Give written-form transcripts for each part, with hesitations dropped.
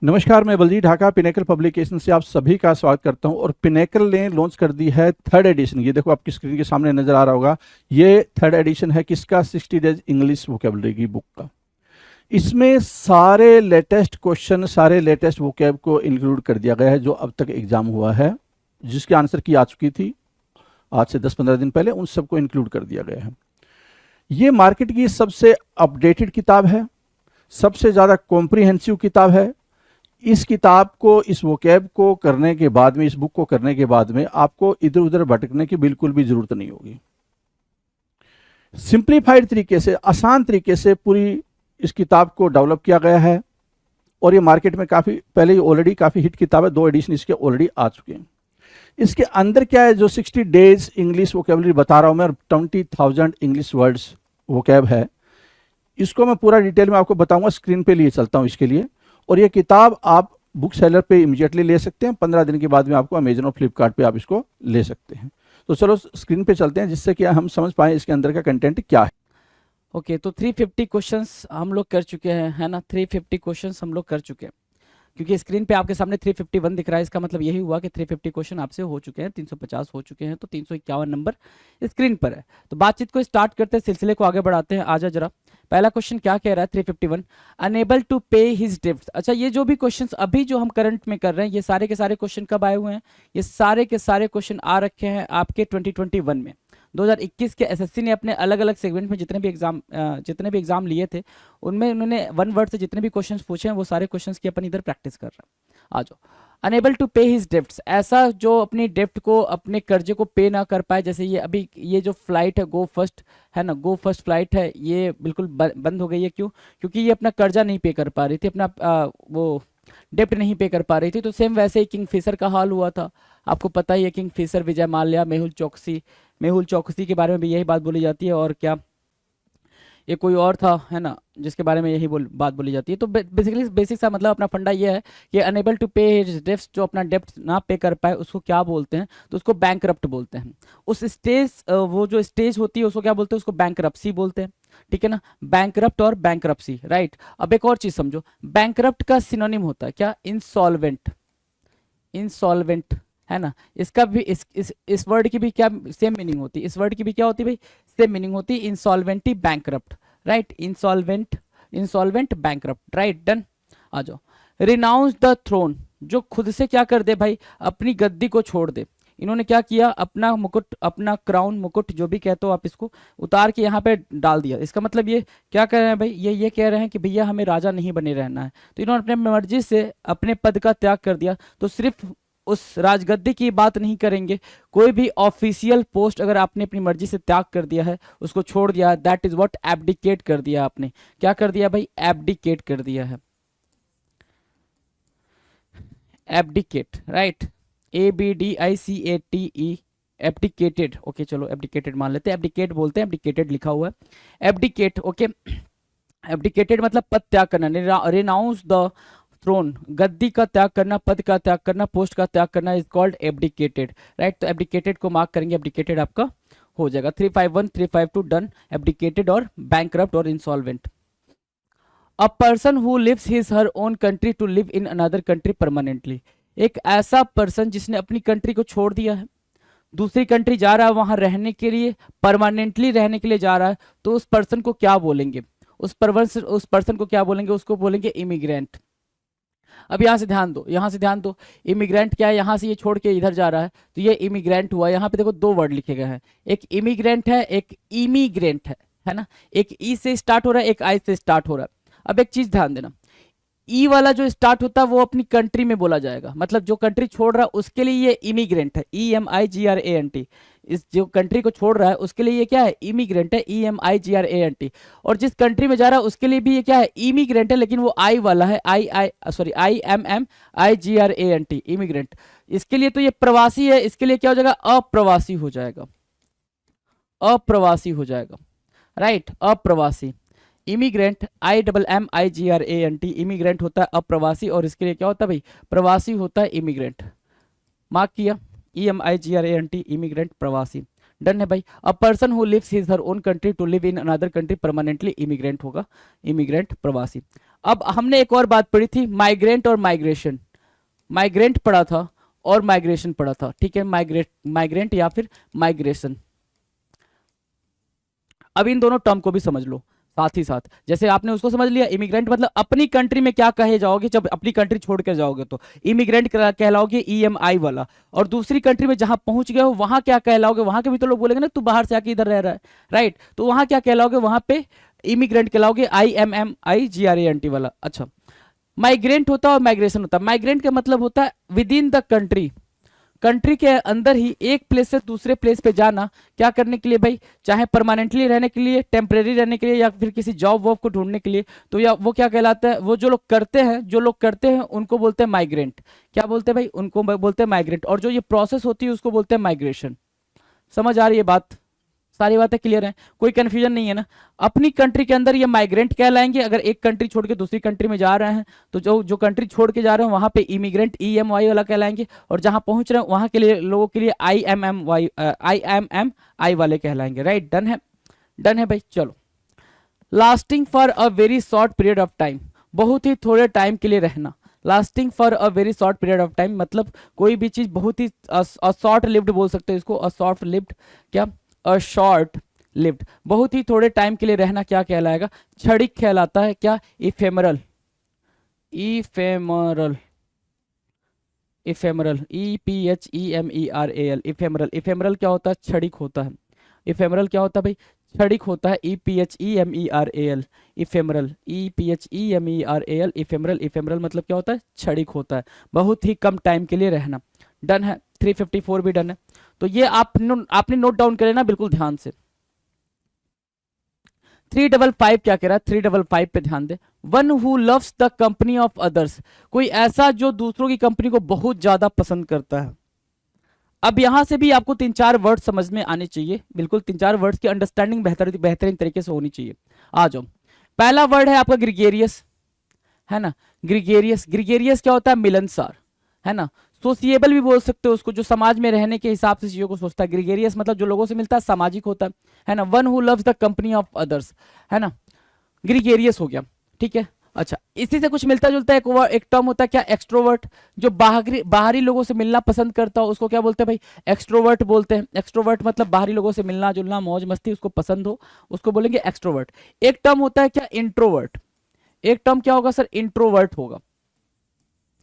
नमस्कार, मैं Baljeet Dhaka pinnacle publication से आप सभी का स्वागत करता हूं। और पिनेकल ने लॉन्च कर दी है थर्ड एडिशन। ये देखो आपकी स्क्रीन के सामने नजर आ रहा होगा। ये थर्ड एडिशन है किसका? 60 डेज इंग्लिश वोकेबलरी की बुक का। इसमें सारे लेटेस्ट क्वेश्चन, सारे लेटेस्ट वोकेब को इंक्लूड कर दिया गया है जो अब तक एग्जाम हुआ है, जिसकी आंसर की आ चुकी थी आज से 10-15 दिन पहले, उन सबको इंक्लूड कर दिया गया है। ये मार्केट की सबसे अपडेटेड किताब है, सबसे ज़्यादा कॉम्प्रिहेंसिव किताब है। इस किताब को, इस वोकैब को करने के बाद में, इस बुक को करने के बाद में आपको इधर उधर भटकने की बिल्कुल भी जरूरत नहीं होगी। सिंप्लीफाइड तरीके से, आसान तरीके से पूरी इस किताब को डेवलप किया गया है। और ये मार्केट में काफ़ी पहले ही ऑलरेडी काफ़ी हिट किताब है, 2 एडिशन इसके ऑलरेडी आ चुके हैं। इसके अंदर क्या है, जो 60 डेज इंग्लिश वोकेबलरी बता रहा हूं मैं, और 20,000 इंग्लिश वर्ड्स वोकैब है, इसको मैं पूरा डिटेल में आपको बताऊंगा। स्क्रीन पे लिए चलता हूं इसके लिए। और ये किताब आप बुक सेलर पे इमीडिएटली ले सकते हैं। 15 दिन के बाद में आपको अमेजन और फ्लिपकार्ट पे आप इसको ले सकते हैं। तो चलो स्क्रीन पे चलते हैं, जिससे कि हम समझ पाए इसके अंदर का कंटेंट क्या है। ओके तो 350 क्वेश्चंस हम लोग कर चुके हैं, है ना। 350 क्वेश्चंस हम लोग कर चुके हैं, क्योंकि स्क्रीन पे आपके सामने 351 दिख रहा है। इसका मतलब यही हुआ कि 350 क्वेश्चन आपसे हो चुके हैं, 350 हो चुके हैं, तो 351 नंबर स्क्रीन पर है। तो बातचीत को स्टार्ट करते हैं, सिलसिले को आगे बढ़ाते हैं। आजा जरा, पहला क्वेश्चन क्या कह रहा है? 351, अनेबल टू पे हिज डेब्ट्स। अच्छा, ये जो भी क्वेश्चंस अभी जो हम करंट में कर रहे हैं, ये सारे के सारे क्वेश्चन कब आए हुए हैं? ये सारे के सारे क्वेश्चन आ रखे हैं आपके 2021 में। 2021 के एसएससी ने अपने अलग अलग सेगमेंट में जितने भी एग्जाम लिए थे, उनमें उन्होंने वन वर्ड से जितने भी क्वेश्चंस पूछे हैं, वो सारे क्वेश्चंस की अपन इधर प्रैक्टिस कर रहे हैं। आ जाओ। अनेबल टू पे हिज डेब्ट्स, ऐसा जो अपनी डेब्ट को, अपने कर्जे को पे ना कर पाए। जैसे ये अभी ये जो फ्लाइट है गो फर्स्ट, है ना, गो फर्स्ट फ्लाइट है, ये बिल्कुल बंद हो गई है। क्यों? क्योंकि ये अपना कर्जा नहीं पे कर पा रही थी, अपना वो डेप्ट नहीं पे कर पा रही थी। तो सेम वैसे ही किंगफिशर का हाल हुआ था। आपको पता ही है, किंगफिशर, विजय माल्या, मेहुल चौकसी के बारे में भी यही बात बोली जाती है। और क्या ये कोई और था, है ना, जिसके बारे में यही बात बोली जाती है। तो बेसिकली बेसिक सा मतलब अपना फंडा ये है कि अनेबल टू पे हिज डेब्ट्स, जो अपना डेब्ट ना पे कर पाए, उसको क्या बोलते हैं? तो उसको बैंकरप्ट बोलते हैं। उस स्टेज, वो जो स्टेज होती है उसको क्या बोलते हैं? उसको बैंकरप्सी बोलते हैं। ठीक है ना, बैंकरप्ट और बैंकरप्सी, राइट। अब एक और चीज समझो, बैंकरप्ट का सिनोनिम होता है क्या? इंसॉल्वेंट। इंसॉल्वेंट, है ना। इसका भी इस वर्ड की भी क्या सेम मीनिंग होती है? इस वर्ड की भी क्या होती है भाई? सेम मीनिंग होती है, insolvency bankrupt, right. Insolvent bankrupt, right, done. आ जाओ। रिनाउंस द थ्रोन, जो खुद से क्या कर दे भाई? अपनी गद्दी को छोड़ दे। इन्होंने क्या किया? अपना मुकुट, अपना क्राउन, मुकुट जो भी कहते हो आप, इसको उतार के यहाँ पे डाल दिया। इसका मतलब ये क्या कह रहे हैं भाई? ये कह रहे हैं कि भैया हमें राजा नहीं बने रहना है। तो इन्होंने अपने मर्जी से अपने पद का त्याग कर दिया। तो सिर्फ उस राजगद्दी की बात नहीं करेंगे, कोई भी ऑफिशियल पोस्ट अगर आपने अपनी मर्जी से त्याग कर दिया है, उसको छोड़ दिया है, दैट इज व्हाट एब्डिकेट कर दिया आपने। क्या कर दिया भाई? एब्डिकेट कर दिया है। Abdicate, right, ABDICATE, abdicated. Okay चलो एब्डिकेटेड मान लेते हैं, एब्डिकेट बोलते हैं, एब्डिकेटेड लिखा हुआ है, एब्डिकेट। ओके, एब्डिकेटेड मतलब पद त्याग करना। रिनाउंस द थ्रोन, गद्दी का त्याग करना, पद का त्याग करना, पोस्ट का त्याग करना, इज कॉल्ड एब्डिकेटेड, राइट। तो एब्डिकेटेड को मार्क करेंगे, एब्डिकेटेड आपका हो जाएगा। 351 352 डन। एब्डिकेटेड और बैंकरप्ट और insolvent. A person who leaves his her own country to live in another country permanently, एक ऐसा पर्सन जिसने अपनी कंट्री को छोड़ दिया है, दूसरी कंट्री जा रहा है वहां रहने के लिए, परमानेंटली रहने के लिए जा रहा है, तो उस पर्सन को क्या बोलेंगे? उस पर्सन को क्या बोलेंगे? उसको बोलेंगे इमिग्रेंट। अब यहां से ध्यान दो, यहां से ध्यान दो। इमिग्रेंट क्या है? यहां से ये छोड़ के इधर जा रहा है, तो ये इमिग्रेंट हुआ। यहाँ पे देखो दो वर्ड लिखे गए हैं, एक इमिग्रेंट है, एक इमिग्रेंट है ना। एक ई से स्टार्ट हो रहा है, एक आई से स्टार्ट हो रहा है। अब एक चीज ध्यान देना, ई वाला जो स्टार्ट होता है वो अपनी कंट्री में बोला जाएगा, मतलब जो कंट्री छोड़ रहा है उसके लिए ये इमिग्रेंट है, EMIGRANT। इस जो कंट्री को छोड़ रहा है उसके लिए ये क्या है? इमिग्रेंट है, EMIGRANT। और जिस कंट्री में जा रहा है उसके लिए भी ये क्या है? इमिग्रेंट है, लेकिन वो आई वाला है, IMMIGRANT, इमिग्रेंट। इसके लिए तो ये प्रवासी है, इसके लिए क्या हो जाएगा? अप्रवासी हो जाएगा, अप्रवासी हो जाएगा, राइट, अप्रवासी। इमिग्रेंट, IMMIGRANT, इमिग्रेंट होता है अप्रवासी, और इसके लिए क्या होता है भाई? प्रवासी होता है इमिग्रेंट। मार्क किया, EMIGRANT, इमिग्रेंट, प्रवासी, डन है भाई। A person who leaves his her own country to live in another country permanently, emigrant होगा, इमिग्रेंट, प्रवासी। अब हमने एक और बात पढ़ी थी, माइग्रेंट और माइग्रेशन। माइग्रेंट पढ़ा था और माइग्रेशन पढ़ा था, ठीक है, माइग्रेंट या फिर माइग्रेशन। अब इन दोनों टर्म को भी समझ लो साथ ही साथ। जैसे आपने उसको समझ लिया, इमिग्रेंट मतलब अपनी कंट्री में क्या कहे जाओगे जब अपनी कंट्री छोड़ कर जाओगे, तो इमिग्रेंट कहलाओगे EMI वाला। और दूसरी कंट्री में जहां पहुंच गए हो वहां क्या कहलाओगे, वहां के भी तो लोग बोलेंगे ना तू बाहर से आके इधर रह रहा है, राइट, तो वहां क्या कहलाओगे, वहां पे इमिग्रेंट कहलाओगे, IMMIGRANT वाला। अच्छा, माइग्रेंट होता है और माइग्रेशन होता है। माइग्रेंट का मतलब होता है with in the country, country के अंदर ही एक प्लेस से दूसरे प्लेस पे जाना, क्या करने के लिए भाई, चाहे परमानेंटली रहने के लिए, टेम्परेरी रहने के लिए, या फिर किसी जॉब वॉब को ढूंढने के लिए, तो या वो क्या कहलाता है, वो जो लोग करते हैं उनको बोलते हैं माइग्रेंट। क्या बोलते हैं भाई, उनको बोलते हैं माइग्रेंट। और जो ये प्रोसेस होती है उसको बोलते हैं माइग्रेशन। समझ आ रही है बात, सारी बातें क्लियर हैं, कोई कंफ्यूजन नहीं है ना। अपनी कंट्री के अंदर ये माइग्रेंट कहलाएंगे, अगर एक कंट्री छोड़ के दूसरी कंट्री में जा रहे हैं तो जो कंट्री छोड़ के जा रहे हैं वहां पे इमिग्रेंट EMI वाला कहलाएंगे, और जहां पहुंच रहे हैं वहां के लिए लोगों के लिए IMMI वाले कहलाएंगे, राइट। डन है, डन है भाई। चलो, lasting for a very short period of time, बहुत ही थोड़े टाइम के लिए रहना। Lasting for a very short period of time मतलब कोई भी चीज बहुत ही शॉर्ट लिव्ड बोल सकते हो इसको, अ शॉर्ट लिव्ड, क्या, अ शॉर्ट लिव्ड, बहुत ही थोड़े टाइम के लिए रहना क्या कहलाएगा, क्षणिक कहलाता है। क्या, ephemeral, ephemeral, ephemeral, EPHEMERAL, ephemeral. Ephemeral क्या होता है, क्षणिक होता है। इफेमरल क्या होता है भाई, क्षणिक होता है। EPHEMERAL, ephemeral, EPHEMERAL, ephemeral. Ephemeral मतलब क्या होता है, क्षणिक होता है, बहुत ही कम टाइम के लिए रहना। डन है, 354 भी डन है। तो ये आपने नोट डाउन कर लेना बिल्कुल ध्यान से। 355 क्या कह रहा है, 355 पे ध्यान दे। One who loves the company of others, कोई ऐसा जो दूसरों की कंपनी को बहुत ज्यादा पसंद करता है। अब यहां से भी आपको 3-4 वर्ड समझ में आने चाहिए, बिल्कुल 3-4 वर्ड्स की अंडरस्टैंडिंग बेहतरीन तरीके से होनी चाहिए। आ जाओ, पहला वर्ड है आपका ग्रिगेरियस, है ना। ग्रिगेरियस, ग्रिगेरियस क्या होता है, मिलनसार, है ना। सोशिएबल भी बोल सकते हो उसको, जो समाज में रहने के हिसाब से चीजों को सोचता है। ग्रिगेरियस मतलब जो लोगों से मिलता है, सामाजिक होता है ना। One who loves the company of others, है ना, ग्रिगेरियस हो गया, ठीक है। अच्छा, इसी से कुछ मिलता जुलता है एक टर्म होता है क्या, एक्सट्रोवर्ट, जो बाहरी लोगों से मिलना पसंद करता हो उसको क्या बोलते हैं भाई, एक्सट्रोवर्ट बोलते हैं। एक्सट्रोवर्ट मतलब बाहरी लोगों से मिलना जुलना, मौज मस्ती उसको पसंद हो, उसको बोलेंगे एक्सट्रोवर्ट। एक टर्म होता है क्या, इंट्रोवर्ट। एक टर्म क्या होगा सर, इंट्रोवर्ट होगा,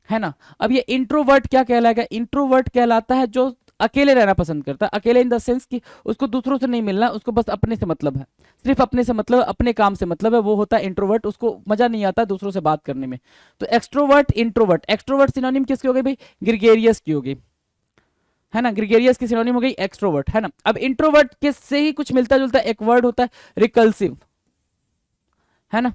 है ना। अब ये इंट्रोवर्ट क्या कहलाएगा, इंट्रोवर्ट कहलाता है जो अकेले रहना पसंद करता है। अकेले इन द सेंस कि उसको दूसरों से नहीं मिलना, उसको बस अपने से मतलब है, सिर्फ अपने से मतलब, अपने काम से मतलब है, वो होता है इंट्रोवर्ट। उसको मजा नहीं आता दूसरों से बात करने में। तो एक्सट्रोवर्ट, इंट्रोवर्ट। एक्सट्रोवर्ट सिनोनिम किसकी हो गई भाई, ग्रिगेरियस की हो गई, है ना। ग्रिगेरियस की सिनोनिम हो गई एक्सट्रोवर्ट, है ना। अब इंट्रोवर्ट के से ही कुछ मिलता जुलता एक वर्ड होता है रिकल्सिव, है ना।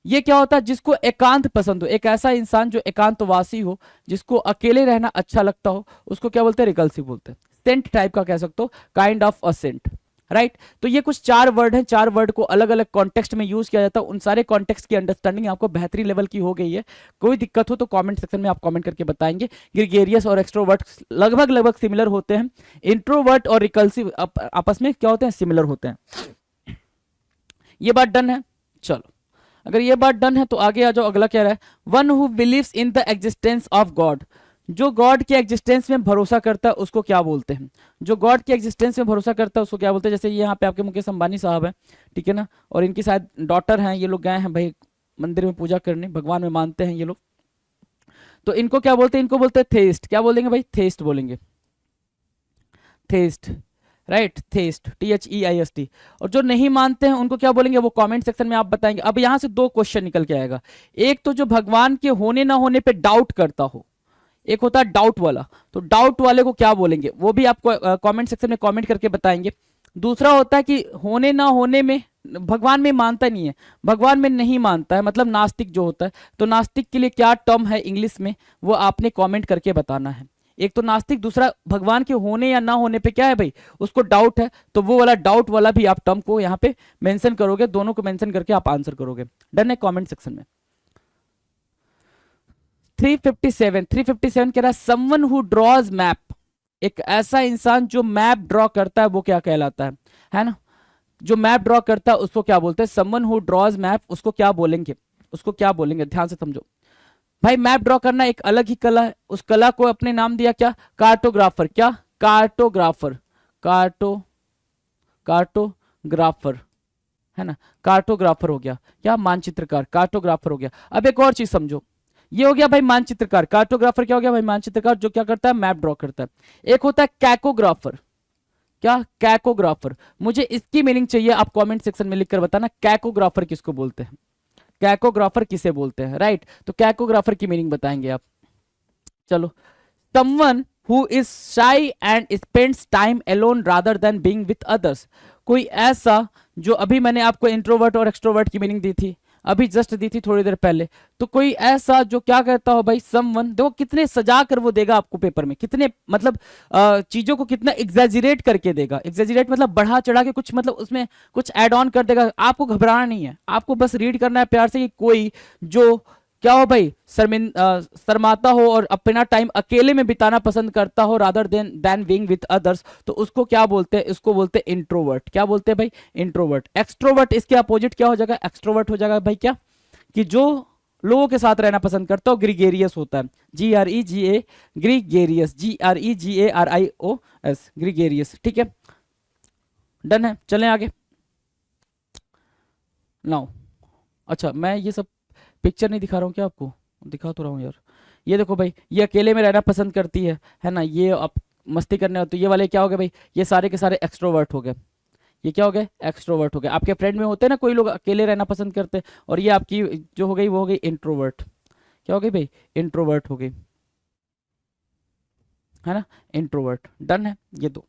ये क्या होता है, जिसको एकांत पसंद हो, एक ऐसा इंसान जो एकांतवासी हो, जिसको अकेले रहना अच्छा लगता हो, उसको क्या बोलते हैं, रिकल्सिव बोलते हैं। सेंट टाइप का कह सकते हो, kind of a saint, right. तो ये कुछ 4 वर्ड हैं, 4 वर्ड को अलग अलग कॉन्टेक्स्ट में यूज किया जाता है। उन सारे कॉन्टेक्स्ट की अंडरस्टैंडिंग आपको बेहतरीन लेवल की हो गई है। कोई दिक्कत हो तो कमेंट सेक्शन में आप कमेंट करके बताएंगे। ग्रिगेरियस और एक्सट्रोवर्ट लगभग सिमिलर होते हैं। इंट्रोवर्ट और रिकल्सिव आपस में क्या होते हैं, सिमिलर होते हैं। ये बात डन है। चलो, अगर ये बात डन है तो आगे आ जाओ, अगला क्या रहा है, one who believes in the existence of God, जो गॉड के एग्जिस्टेंस में भरोसा करता है उसको क्या बोलते हैं, जो गॉड के एग्जिस्टेंस में भरोसा करता है उसको क्या बोलते हैं। जैसे यहाँ पे आपके मुकेश अंबानी साहब हैं, ठीक है ना, और इनकी शायद डॉटर हैं, ये लोग गए हैं भाई मंदिर में पूजा करने, भगवान में मानते हैं ये लोग, तो इनको क्या बोलते हैं, इनको बोलते हैं थेइस्ट। क्या बोलेंगे भाई, थेइस्ट बोलेंगे, थेइस्ट, राइट, थेइस्ट, THEIST। और जो नहीं मानते हैं उनको क्या बोलेंगे, वो कमेंट सेक्शन में आप बताएंगे। अब यहां से 2 क्वेश्चन निकल के आएगा। एक तो जो भगवान के होने ना होने पे डाउट करता हो, एक होता है डाउट वाला, तो डाउट वाले को क्या बोलेंगे वो भी आपको कमेंट सेक्शन में कमेंट करके बताएंगे। दूसरा होता है कि होने ना होने में भगवान में मानता नहीं है, भगवान में नहीं मानता है, मतलब नास्तिक जो होता है। तो नास्तिक के लिए क्या टर्म है इंग्लिश में, वो आपने कमेंट करके बताना है। एक तो नास्तिक, दूसरा भगवान के होने या ना होने पे क्या है भाई, उसको डाउट है, तो वो वाला डाउट वाला भी आप टर्म को यहाँ पे मेंशन करोगे, दोनों को मेंशन करके आप आंसर करोगे। डन है, कमेंट सेक्शन में। 357 कह रहा है समवन हु ड्रॉज मैप, एक ऐसा इंसान जो मैप ड्रॉ करता है वो क्या कहलाता है ना। जो मैप ड्रॉ करता है उसको क्या बोलते हैं, समवन हु ड्रॉज मैप, उसको क्या बोलेंगे। उसको क्या बोलेंगे, ध्यान से समझो भाई। मैप ड्रॉ करना एक अलग ही कला है, उस कला को अपने नाम दिया क्या, कार्टोग्राफर। क्या, कार्टोग्राफर, कार्टोग्राफर है ना, कार्टोग्राफर हो गया। क्या, मानचित्रकार, कार्टोग्राफर हो गया। अब एक और चीज समझो, ये हो गया भाई मानचित्रकार, कार्टोग्राफर क्या हो गया भाई, मानचित्रकार जो क्या करता है, मैप ड्रॉ करता है। एक होता है कैकोग्राफर। क्या, कैकोग्राफर। मुझे इसकी मीनिंग चाहिए, आप कमेंट सेक्शन में लिखकर बताना कैकोग्राफर किसको बोलते हैं, कैकोग्राफर किसे बोलते हैं, राइट। तो कैकोग्राफर की मीनिंग बताएंगे आप। चलो, someone who is shy and spends time alone rather than being with others। कोई ऐसा जो, अभी मैंने आपको इंट्रोवर्ट और एक्सट्रोवर्ट की मीनिंग दी थी, अभी जस्ट दी थी थोड़ी देर पहले। तो कोई ऐसा जो क्या कहता हो भाई, समवन, देखो कितने सजा कर वो देगा आपको पेपर में, कितने मतलब चीजों को कितना एग्जैजरेट करके देगा। एग्जैजरेट मतलब बढ़ा चढ़ा के कुछ, मतलब उसमें कुछ ऐड ऑन कर देगा। आपको घबराना नहीं है, आपको बस रीड करना है प्यार से कि कोई जो क्या हो भाई, शर्माता हो और अपना टाइम अकेले में बिताना पसंद करता हो rather than being with others, तो उसको क्या बोलते हैं, इसको बोलते हैं इंट्रोवर्ट। क्या बोलते हैं भाई, इंट्रोवर्ट। एक्सट्रोवर्ट इसके अपोजिट क्या हो जाएगा, एक्सट्रोवर्ट हो जाएगा भाई क्या, कि जो लोगों के साथ रहना पसंद करता हो, ग्रीगेरियस होता है। GREGA, gregarious, GREGARIOS, gregarious. ठीक है, डन है, चलें आगे। नाउ, अच्छा मैं ये सब पिक्चर नहीं दिखा रहा हूँ क्या आपको, दिखा तो रहा हूँ यार। ये देखो भाई, ये अकेले में रहना पसंद करती है ना, ये अब मस्ती करने, तो ये वाले क्या हो गए भाई, ये सारे के सारे एक्सट्रोवर्ट हो गए। ये क्या हो गए, एक्सट्रोवर्ट हो गए। आपके फ्रेंड में होते हैं ना कोई लोग अकेले रहना पसंद करते हैं, और ये आपकी जो हो गई वो हो गई इंट्रोवर्ट। क्या हो गई भाई, इंट्रोवर्ट हो गई, है ना, इंट्रोवर्ट। डन है ये दो।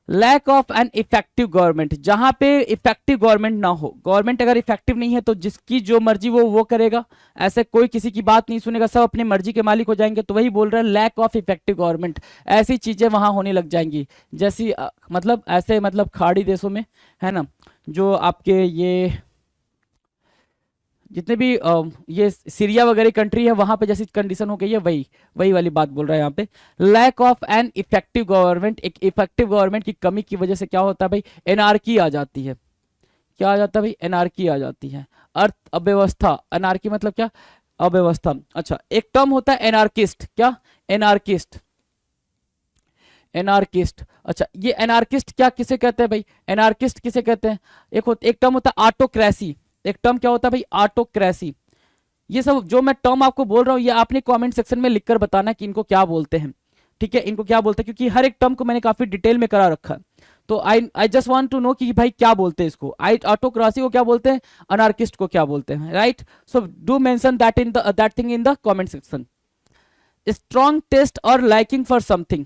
Lack of an effective government, जहां पे इफेक्टिव गवर्नमेंट ना हो, गवर्नमेंट अगर इफेक्टिव नहीं है तो जिसकी जो मर्जी वो करेगा, ऐसे कोई किसी की बात नहीं सुनेगा, सब अपनी मर्जी के मालिक हो जाएंगे। तो वही बोल रहा है लैक ऑफ इफेक्टिव गवर्नमेंट, ऐसी चीजें वहां होने लग जाएंगी जैसी मतलब ऐसे, मतलब खाड़ी देशों में है ना, जो आपके ये जितने भी ये सीरिया वगैरह कंट्री है, वहां पे जैसी कंडीशन हो गई है, वही वही वाली बात बोल रहा है यहाँ पे। Lack of an effective government, एक इफेक्टिव गवर्नमेंट की कमी की वजह से क्या होता है भाई, एनार्की आ जाती है। क्या आ जाता है भाई, एनार्की आ जाती है, अर्थ अव्यवस्था। एनार्की मतलब क्या, अव्यवस्था। अच्छा, एक टर्म होता है एनार्किस्ट। क्या, एनार्किस्ट, एनार्किस्ट। अच्छा, ये एनार्किस्ट क्या किसे कहते हैं भाई, एनार्किस्ट किसे कहते हैं, एक टर्म होता है ऑटोक्रेसी। एक टर्म क्या होता है भाई, ऑटोक्रेसी। ये सब जो मैं टर्म आपको बोल रहा हूं, ये आपने कमेंट सेक्शन में लिखकर बताना कि इनको क्या बोलते हैं। ठीक है, इनको क्या बोलते हैं, क्योंकि हर एक टर्म को मैंने काफी डिटेल में करा रखा है। तो I just want to know कि भाई क्या बोलते हैं इसको, ऑटोक्रेसी को क्या बोलते हैं, अनार्किस्ट को क्या बोलते हैं, right. So do mention that thing in the comment section. Strong taste और लाइकिंग फॉर समथिंग,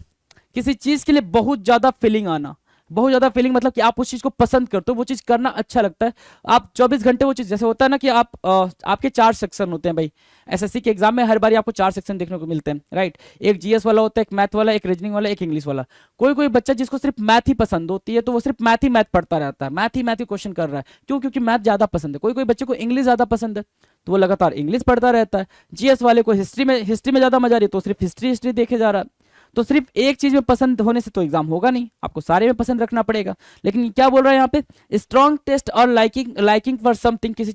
किसी चीज के लिए बहुत ज्यादा फीलिंग आना। बहुत ज्यादा फीलिंग मतलब कि आप उस चीज को पसंद करते हो, वो चीज करना अच्छा लगता है। आप 24 घंटे वो चीज, जैसे होता है ना कि आपके 4 सेक्शन होते हैं भाई, एसएससी के एग्जाम में हर बार आपको 4 सेक्शन देखने को मिलते हैं, राइट। एक जीएस वाला होता है, एक मैथ वाला, एक रीजनिंग वाला, एक इंग्लिश वाला। कोई कोई बच्चा जिसको सिर्फ मैथ ही पसंद होती है, तो वो सिर्फ मैथ ही मैथ पढ़ता रहता है, मैथ ही क्वेश्चन कर रहा है। क्यों, क्योंकि मैथ ज्यादा पसंद है। कोई कोई बच्चे को इंग्लिश ज्यादा पसंद है, तो वो लगातार इंग्लिश पढ़ता रहता है। जीएस वाले को हिस्ट्री में ज्यादा मजा आ रही है, तो सिर्फ हिस्ट्री देखे जा रहा है। तो सिर्फ एक चीज में पसंद होने से तो एग्जाम होगा नहीं, आपको सारे में पसंद रखना पड़ेगा। लेकिन क्या बोल रहा है यहाँ पे, स्ट्रॉन्ग टेस्ट और लाइकिंग फॉर समथिंग, किसी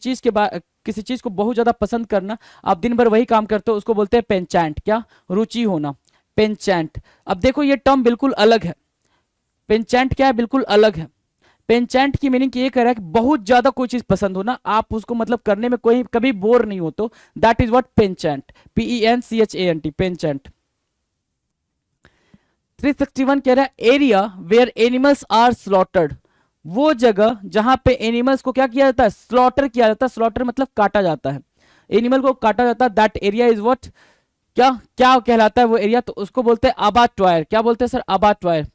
चीज को बहुत ज्यादा पसंद करना, आप दिन भर वही काम करते हो, उसको बोलते हैं पेंचेंट। क्या, रुचि होना, पेंचेंट। अब देखो ये टर्म बिल्कुल अलग है, पेंचेंट क्या है, बिल्कुल अलग है। पेंचेंट की मीनिंग ये कह रहा है कि बहुत ज्यादा कोई चीज पसंद होना, आप उसको मतलब करने में कोई कभी बोर नहीं हो, तो that is what penchant, PENCHANT, penchant. 361 कह रहा है area where animals are slaughtered, वो जगह जहां पे एनिमल्स को क्या किया जाता है, स्लॉटर किया जाता है। स्लॉटर मतलब काटा जाता है, एनिमल को काटा जाता है। दैट एरिया इज व्हाट, क्या क्या कहलाता है वो एरिया, तो उसको बोलते हैं अबाटॉयर। क्या बोलते हैं सर, अबाटॉयर,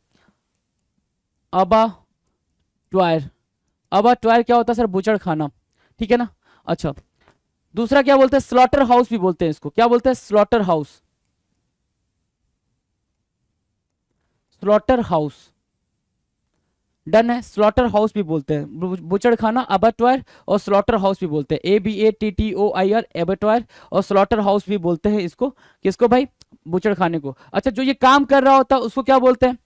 अबाटॉयर। अबाटॉयर क्या होता है सर, बुचड़ खाना, ठीक है ना। अच्छा, दूसरा क्या बोलते हैं, स्लॉटर हाउस भी बोलते हैं इसको। क्या बोलते हैं, slaughter house, slaughter house. Done है, स्लॉटर हाउस भी बोलते हैं, बुचड़ खाना, अबटवायर और स्लॉटर हाउस भी बोलते हैं, ABATTOIR, एबटवायर और स्लॉटर हाउस भी बोलते हैं इसको। किसको भाई, बुचड़ खाने को। अच्छा, जो ये काम कर रहा होता है उसको क्या बोलते हैं,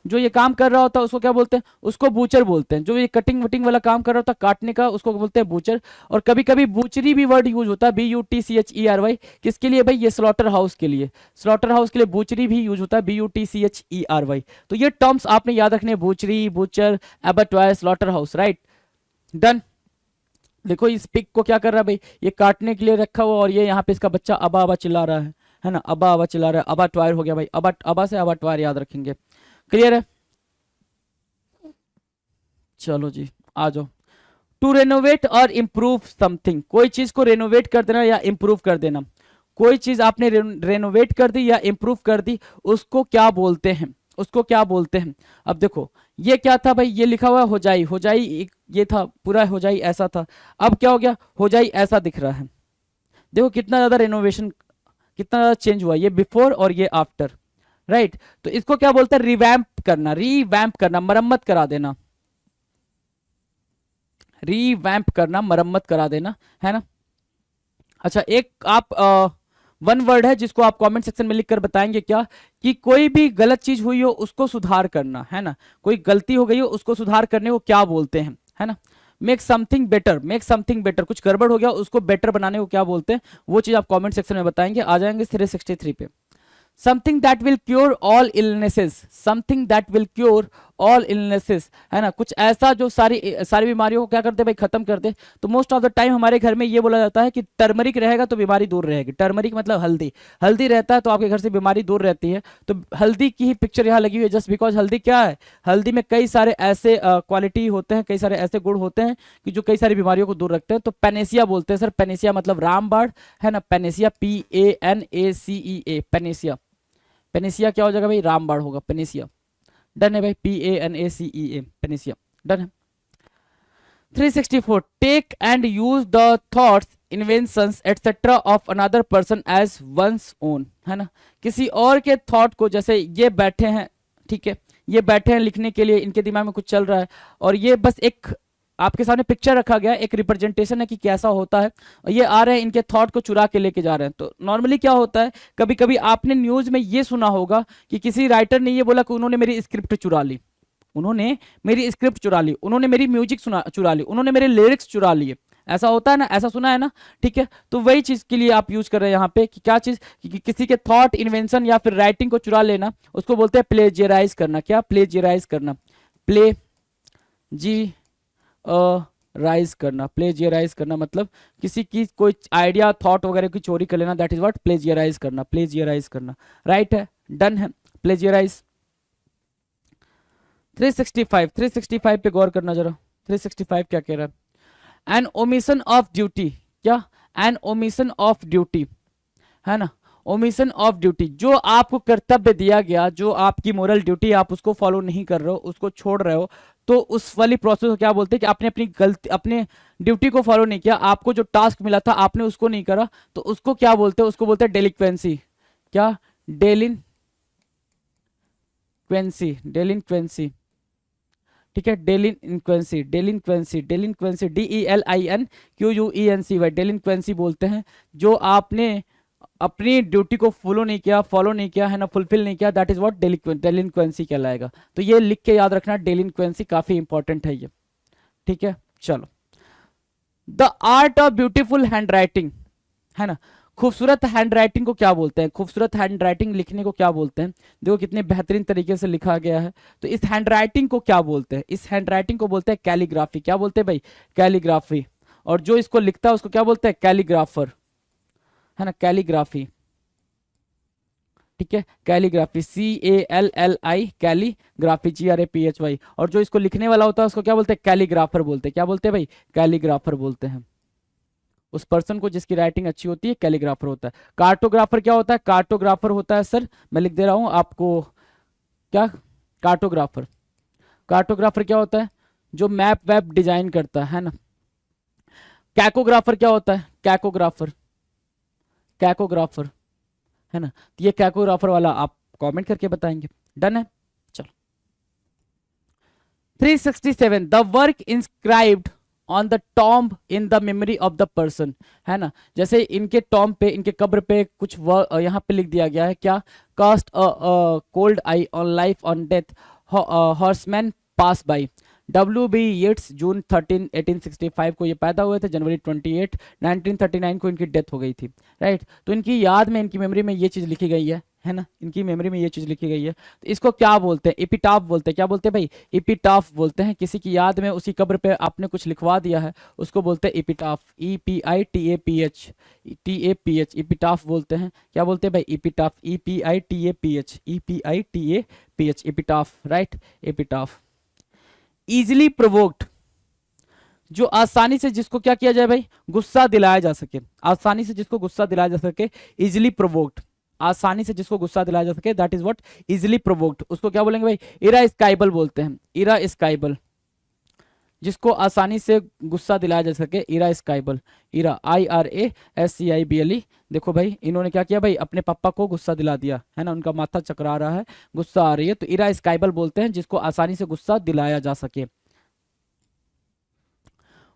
जो ये काम कर रहा होता है उसको क्या बोलते हैं, उसको बूचर बोलते हैं। जो ये कटिंग वटिंग वाला काम कर रहा होता है काटने का, उसको बोलते हैं बूचर। और कभी कभी बूचरी भी वर्ड यूज होता है, BUTCHERY, किसके लिए भाई, ये स्लॉटर हाउस के लिए, स्लॉटर हाउस के लिए बूचरी भी यूज होता है, BUTCHERY। तो ये टर्म्स आपने याद रखने हैं, butchery, butcher, abattoir, slaughter house, right, done. देखो इस पिग को क्या कर रहा है भाई, ये काटने के लिए रखा हुआ, और ये यहाँ पे इसका बच्चा अबा अबा चिल्ला रहा है ना, अबा अबा चिल्ला रहा है, अबा ट्वायर हो गया भाई, अबा अबा से अबा ट्वायर याद रखेंगे, क्लियर है। चलो जी आ जाओ। टू रेनोवेट और इम्प्रूव समथिंग, कोई चीज को रेनोवेट कर देना या इम्प्रूव कर देना, कोई चीज आपने रेनोवेट कर दी या इम्प्रूव कर दी, उसको क्या बोलते हैं, उसको क्या बोलते हैं। अब देखो ये क्या था भाई, ये लिखा हुआ है होजाई, होजाई ये था पूरा, होजाई ऐसा था, अब क्या हो गया, होजाई ऐसा दिख रहा है। देखो कितना ज्यादा रेनोवेशन, कितना ज्यादा चेंज हुआ, ये बिफोर और ये आफ्टर, राइट। तो इसको क्या बोलते हैं, रिवैम्प करना, रीवैम्प करना, मरम्मत करा देना, रीवैम्प करना, मरम्मत करा देना, है ना। अच्छा एक आप वन वर्ड है जिसको आप कमेंट सेक्शन में लिखकर बताएंगे क्या, कि कोई भी गलत चीज हुई हो उसको सुधार करना, है ना, कोई गलती हो गई हो उसको सुधार करने को क्या बोलते हैं, है ना। Make something better, make something better, कुछ गड़बड़ हो गया उसको बेटर बनाने को क्या बोलते हैं, वो चीज आप कमेंट सेक्शन में बताएंगे। आ जाएंगे 363 पे। Something that will cure all illnesses, something that will cure all illnesses, है ना, कुछ ऐसा जो सारी सारी बीमारियों को क्या करते भाई, खत्म कर दे। तो मोस्ट ऑफ द टाइम हमारे घर में ये बोला जाता है कि टर्मरिक रहेगा तो बीमारी दूर रहेगी, टर्मरिक मतलब हल्दी, हल्दी रहता है तो आपके घर से बीमारी दूर रहती है। तो हल्दी की ही पिक्चर यहाँ लगी हुई है, जस्ट बिकॉज हल्दी क्या है, हल्दी में कई सारे ऐसे क्वालिटी होते हैं, कई सारे ऐसे गुण होते हैं कि जो कई सारी बीमारियों को दूर रखते हैं। तो पेनेसिया बोलते हैं सर, पेनेसिया मतलब रामबाण, है ना, पेनेसिया, PANACEA, पेनेसिया, पेनेसिया क्या हो जाएगा भाई, रामबाण होगा, पेनेसिया, डन है भाई, PANACEA, पेनेसिया, डन है। 364 take and use the thoughts, inventions etcetera of another person as one's own, है ना, किसी और के थॉट को, जैसे ये बैठे हैं, ठीक है, ये बैठे हैं लिखने के लिए, इनके दिमाग में कुछ चल रहा है, और ये बस एक आपके सामने पिक्चर रखा गया, एक रिप्रेजेंटेशन है कि कैसा होता है, और ये आ रहे हैं इनके थॉट को चुरा के लेके जा रहे हैं। तो नॉर्मली क्या होता है, कभी कभी आपने न्यूज में ये सुना होगा कि किसी राइटर ने ये बोला कि उन्होंने मेरी स्क्रिप्ट चुरा ली, उन्होंने मेरी स्क्रिप्ट चुरा ली, उन्होंने मेरी म्यूजिक चुरा ली, उन्होंने मेरे लिरिक्स चुरा लिए, ऐसा होता है ना, ऐसा सुना है ना, ठीक है। तो वही चीज के लिए आप यूज कर रहे हैं यहाँ पे कि क्या चीज, कि किसी के थॉट, इन्वेंशन या फिर राइटिंग को चुरा लेना, उसको बोलते हैं प्लेजियराइज करना। क्या, प्लेजियराइज करना, प्ले जी राइज करना, प्लेजियराइज करना मतलब किसी की कोई आइडिया, थॉट वगैरह की चोरी कर लेना, दैट इज व्हाट, प्लेजियराइज करना, प्लेजियराइज करना, राइट है, डन है, प्लेजियराइज। 365 पे गौर करना जरा, 365 क्या कह रहा है, एन ओमिशन ऑफ ड्यूटी, क्या, एन ओमिशन ऑफ ड्यूटी, है ना, ओमिशन ऑफ ड्यूटी, जो आपको कर्तव्य दिया गया, जो आपकी मोरल ड्यूटी, आप उसको फॉलो नहीं कर रहे हो, उसको छोड़ रहे हो, तो उस वाली प्रोसेस को क्या बोलते हैं कि आपने अपनी गलती, अपने ड्यूटी को फॉलो नहीं किया, आपको जो टास्क मिला था आपने उसको नहीं करा, तो उसको क्या बोलते हैं, उसको बोलते हैं डेलिक्वेंसी। क्या, डेलिक्वेंसी, डेलिक्वेंसी, ठीक है, डेलिक्वेंसी, डेलिक्वेंसी, डेलिक्वेंसी, DELINQUENCY, डेलिक्वेंसी बोलते हैं जो आपने अपनी ड्यूटी को फॉलो नहीं किया, है ना, फुलफिल नहीं किया, दैट इज व्हाट डेलिक्वेंसी कहलाएगा। तो ये लिख के याद रखना, डेलिक्वेंसी काफी इंपॉर्टेंट है ये, ठीक है। चलो, the art of beautiful hand writing, है ना, खूबसूरत हैंड राइटिंग को क्या बोलते हैं, खूबसूरत हैंड राइटिंग लिखने को क्या बोलते हैं, देखो कितने बेहतरीन तरीके से लिखा गया है। तो इस हैंड राइटिंग को क्या बोलते हैं, इस हैंड राइटिंग को बोलते हैं कैलीग्राफी। क्या बोलते हैं भाई, कैलीग्राफी। और जो इसको लिखता है उसको क्या बोलते हैं, कैलीग्राफर, है ना, कैलीग्राफी, ठीक है, कैलीग्राफी, CALLI, कैलीग्राफी, GRAPHY। और जो इसको लिखने वाला होता है उसको क्या बोलते हैं, कैलीग्राफर बोलते हैं। क्या बोलते हैं भाई, कैलीग्राफर बोलते हैं। उस पर्सन को जिसकी राइटिंग अच्छी होती है कैलीग्राफर होता है। कार्टोग्राफर क्या होता है, कार्टोग्राफर होता है सर, मैं लिख दे रहा हूं आपको, क्या, कार्टोग्राफर, कार्टोग्राफर क्या होता है, जो मैप वैप डिजाइन करता है ना। कैकोग्राफर क्या होता है, कैकोग्राफर, कैकोग्राफर, है ना, तो ये कैकोग्राफर वाला आप कमेंट करके बताएंगे, डन है। चलो 367 the work inscribed on the tomb in the memory of the person, है ना, जैसे इनके टॉम्ब पे, इनके कब्र पे कुछ यहाँ पे लिख दिया गया है, क्या, cast a cold eye on life on death, horseman pass by. W.B. Yeats June 13 1865 को ये पैदा हुए थे, जनवरी 28 1939 को इनकी डेथ हो गई थी, राइट। तो इनकी याद में, इनकी मेमोरी में ये चीज़ लिखी गई है ना, इनकी मेमोरी में ये चीज़ लिखी गई है। तो इसको क्या बोलते हैं? एपिटाफ बोलते हैं। क्या बोलते हैं भाई? एपिटाफ बोलते हैं। किसी की याद में उसकी कब्र पे आपने कुछ लिखवा दिया है, उसको बोलते हैं एपिटाफ। EPITAPH, TAPH, एपिटाफ बोलते हैं। क्या बोलते हैं भाई? Epitaph, EPITAPH, EPITAPH, epitaph, right, epitaph. Easily provoked, जो आसानी से जिसको क्या किया जाए भाई? गुस्सा दिलाया जा सके, आसानी से जिसको गुस्सा दिलाया जा सके, इजिली प्रोवोक्ड, आसानी से जिसको गुस्सा दिलाया जा सके, that is what? Easily provoked. उसको क्या बोलेंगे भाई? इरास्काइबल बोलते हैं, इरास्काइबल, जिसको आसानी से गुस्सा दिलाया जा सके, इरास्काइबल, इरा, IRASCIBLE। देखो भाई, इन्होंने क्या किया भाई? अपने पापा को गुस्सा दिला दिया, है ना, उनका माथा चकरा रहा है, गुस्सा आ रही है, तो इरास्काइबल बोलते हैं जिसको आसानी से गुस्सा दिलाया जा सके।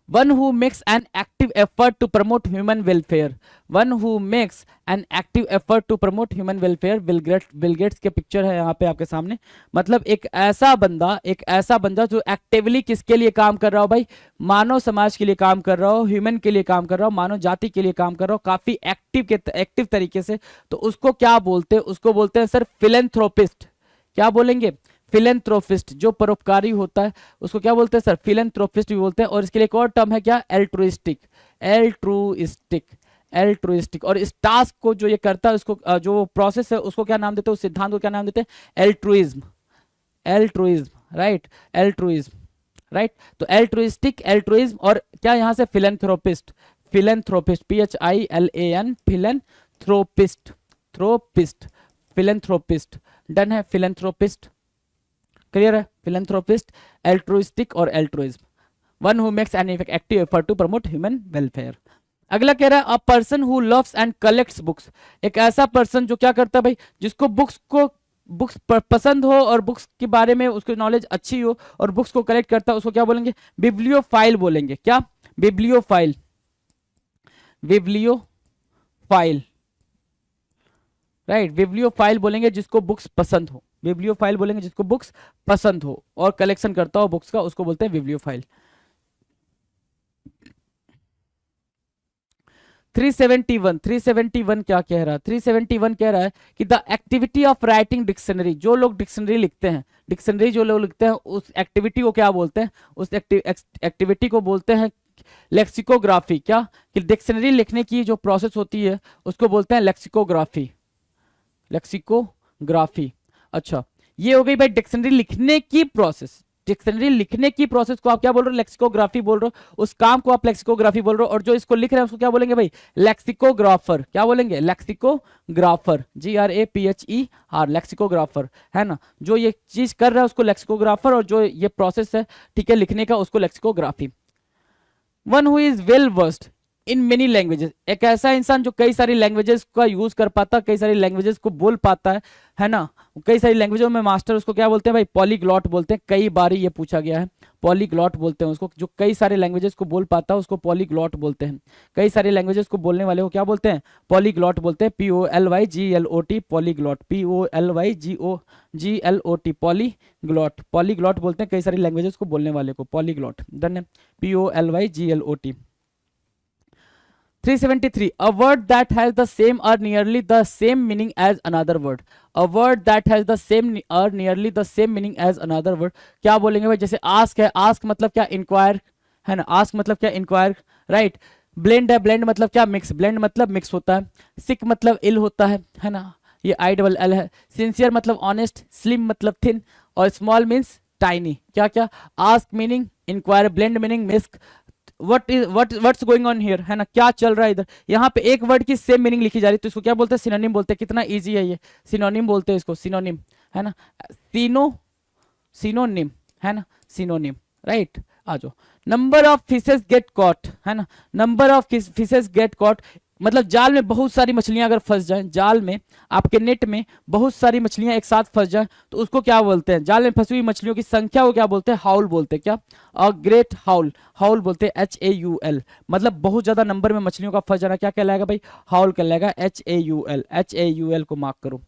One who makes an active effort to promote human welfare, one who makes an active effort to promote human welfare, Bill Gates के पिक्चर है यहाँ पे आपके सामने। मतलब एक ऐसा बंदा जो एक्टिवली किसके लिए काम कर रहा हो भाई? मानव समाज के लिए काम कर रहा हो, ह्यूमन के लिए काम कर रहा हो, मानव जाति के लिए काम कर रहा हो, काफी एक्टिव तरीके से, तो उसको क्या बोलते हैं? उसको बोलते हैं सर फिलेंथ्रोपिस्ट। क्या बोलेंगे? फिलेंथ्रोपिस्ट, जो परोपकारी होता है उसको क्या बोलते हैं सर? फिलेंथ्रोपिस्ट भी बोलते हैं। और इसके लिए एक और टर्म है क्या? Altruistic, altruistic, altruistic. और इस टास्क को जो ये करता है, उसको जो प्रोसेस है उसको क्या नाम देते हैं? उस सिद्धांत को क्या नाम देते हैं? Altruism, altruism, right, altruism, right. तो एल्ट्रुइस्टिक, एल्ट्रुइज्म, और क्या यहाँ से? Philanthropist, philanthropist, PHILAN, philanthropist, thropist, philanthropist. Done है, फिलेंथ्रोपिस्ट, क्लियर है? फिलेंथ्रोपिस्ट, एल्ट्रुइस्टिक और altruism. One who makes an active effort to promote human welfare. अगला कह रहा है a person who loves and collects books, एक ऐसा पर्सन जो क्या करता है भाई? जिसको बुक्स पसंद हो और बुक्स के बारे में उसकी नॉलेज अच्छी हो और बुक्स को कलेक्ट करता है, उसको क्या बोलेंगे? बिब्लियोफाइल बोलेंगे। क्या? बिब्लियोफाइल, बिब्लियोफाइल, राइट, बिब्लियोफाइल बोलेंगे जिसको बुक्स पसंद हो, बिब्लियोफाइल बोलेंगे जिसको बुक्स पसंद हो और कलेक्शन करता हो बुक्स का, उसको बोलते हैं बिब्लियोफाइल। 371 क्या कह रहा है? 371 कह रहा है कि the activity of writing dictionary, जो लोग डिक्शनरी लिखते हैं, डिक्शनरी जो लोग लिखते हैं, उस एक्टिविटी को क्या बोलते हैं? उस एक्टिविटी को बोलते हैं लेक्सिकोग्राफी। क्या? कि डिक्शनरी लिखने की जो प्रोसेस होती है उसको बोलते हैं लेक्सिकोग्राफी, लेक्सिकोग्राफी। अच्छा, ये हो गई भाई डिक्शनरी लिखने की प्रोसेस। डिक्शनरी लिखने की प्रोसेस को आप क्या बोल रहे हो? लेक्सिकोग्राफी बोल रहे हो। उस काम को आप लेक्सिकोग्राफी बोल रहे हो। और जो इसको लिख रहे हैं उसको क्या बोलेंगे भाई? लेक्सिकोग्राफर। क्या बोलेंगे? लेक्सिकोग्राफर, GRAPHER, लेक्सिकोग्राफर, है ना। जो ये चीज कर रहा है उसको लेक्सिकोग्राफर, और जो ये प्रोसेस है, ठीक है, लिखने का, उसको lexicography. One who is well versed in many languages, एक ऐसा इंसान जो कई सारी लैंग्वेजेस का यूज कर पाता, कई सारी लैंग्वेजेस को बोल पाता है ना, कई सारी लैंग्वेजों में मास्टर, उसको क्या बोलते हैं भाई? पॉलीग्लॉट बोलते हैं। कई बार ये पूछा गया है, पॉलीग्लॉट बोलते हैं उसको, जो कई सारे लैंग्वेजेस को बोल पाता है उसको पॉलीग्लॉट बोलते हैं। कई सारे लैंग्वेजेस को बोलने वाले को क्या बोलते हैं? पॉलीग्लॉट बोलते हैं, POLYGLOT, polyglot, POLYGLOT, polyglot, polyglot बोलते हैं कई सारी लैंग्वेजेस को बोलने वाले को, पॉलीग्लॉट। डन है, POLYGLOT। 373 a word that has the same or nearly the same meaning as another word, a word that has the same or nearly the same meaning as another word। क्या बोलेंगे भाई? जैसे ask है, ask मतलब क्या? inquire, है ना, ask मतलब क्या? inquire, right. blend है, blend मतलब क्या? mix, blend मतलब mix होता है। sick मतलब ill होता है ना, ये ILL है। sincere मतलब honest, slim मतलब thin, और small means tiny। क्या क्या? ask meaning inquire, blend meaning mix, what's going on here, है ना, क्या चल रहा है इधर। यहाँ पे एक वर्ड की सेम मीनिंग लिखी जा रही है, तो इसको क्या बोलते हैं? सिनोनिम बोलते हैं। कितना इजी है ये, सिनोनिम बोलते हैं इसको, सिनोनिम, है ना, सिनोनिम, है ना, सिनोनिम, राइट। आ जाओ, number of fishes get caught, है ना, number of fishes get caught मतलब जाल में बहुत सारी मछलियां अगर फंस जाएं, जाल में, आपके नेट में बहुत सारी मछलियां एक साथ फंस जाएं, तो उसको क्या बोलते हैं? जाल में फंसी हुई मछलियों की संख्या को क्या बोलते हैं? हाउल बोलते हैं। क्या? अ ग्रेट हाउल, हाउल बोलते हैं, HAUL, मतलब बहुत ज्यादा नंबर में मछलियों का फंस जाना क्या कहलाएगा भाई? हाउल कहलाएगा, HAUL, HAUL को मार्क करो।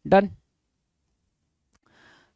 Done.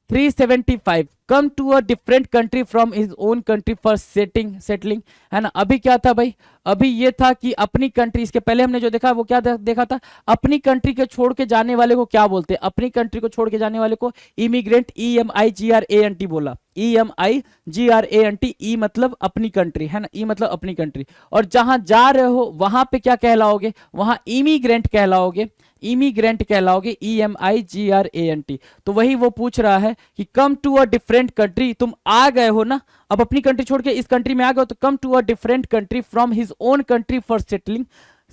375 come to a different country from his own country for settling, है ना। अभी क्या था भाई, अभी ये था कि अपनी कंट्री, इसके पहले हमने जो देखा वो क्या देखा था, अपनी कंट्री के छोड़ के जाने वाले को क्या बोलते हैं, अपनी कंट्री को छोड़ के जाने वाले को इमिग्रेंट, EMIGRANT बोला, EMIGRANT, ई मतलब अपनी कंट्री, है ना, ई मतलब अपनी कंट्री। और जहां जा रहे हो वहां पे क्या कहलाओगे, वहां इमिग्रेंट कहलाओगे, इमिग्रेंट कहलाओगे, EMIGRANT। तो वही वो पूछ रहा है कि come to a different country, तुम आ गए हो ना, अब अपनी कंट्री छोड़ के इस कंट्री में आ गए हो, तो come to a different country from his own country for settling,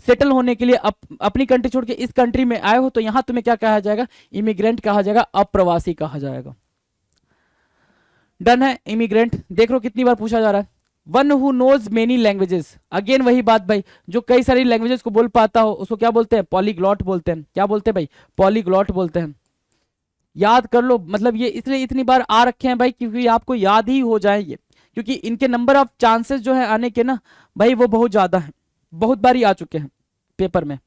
settle होने के लिए अपनी कंट्री छोड़ के इस कंट्री में आए हो, तो यहां तुम्हें क्या कहा जाएगा, इमिग्रेंट कहा जाएगा, अप्रवासी कहा जाएगा। डन है। इमिग्रेंट देख लो कितनी बार पूछा जा रहा है। One who knows many languages, again वही बात भाई, जो कई सारी लैंग्वेजेस को बोल पाता हो उसको क्या बोलते हैं, पॉलीग्लॉट बोलते हैं। क्या बोलते हैं भाई, पॉलीग्लॉट बोलते हैं। याद कर लो, मतलब ये इसलिए इतनी बार आ रखे हैं भाई क्योंकि आपको याद ही हो जाएंगे, क्योंकि इनके नंबर ऑफ चांसेस जो है आने के ना भाई वो बहुत ज्यादा है, बहुत बार ही आ चुके हैं पेपर में।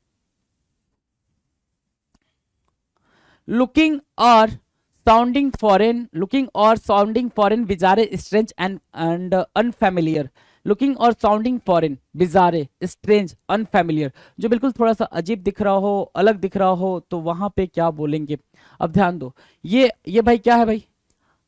लुकिंग और sounding foreign bizarre strange and unfamiliar, looking और sounding foreign bizarre strange unfamiliar, जो बिल्कुल थोड़ा सा अजीब दिख रहा हो, अलग दिख रहा हो, तो वहां पे क्या बोलेंगे। अब ध्यान दो, ये भाई क्या है भाई,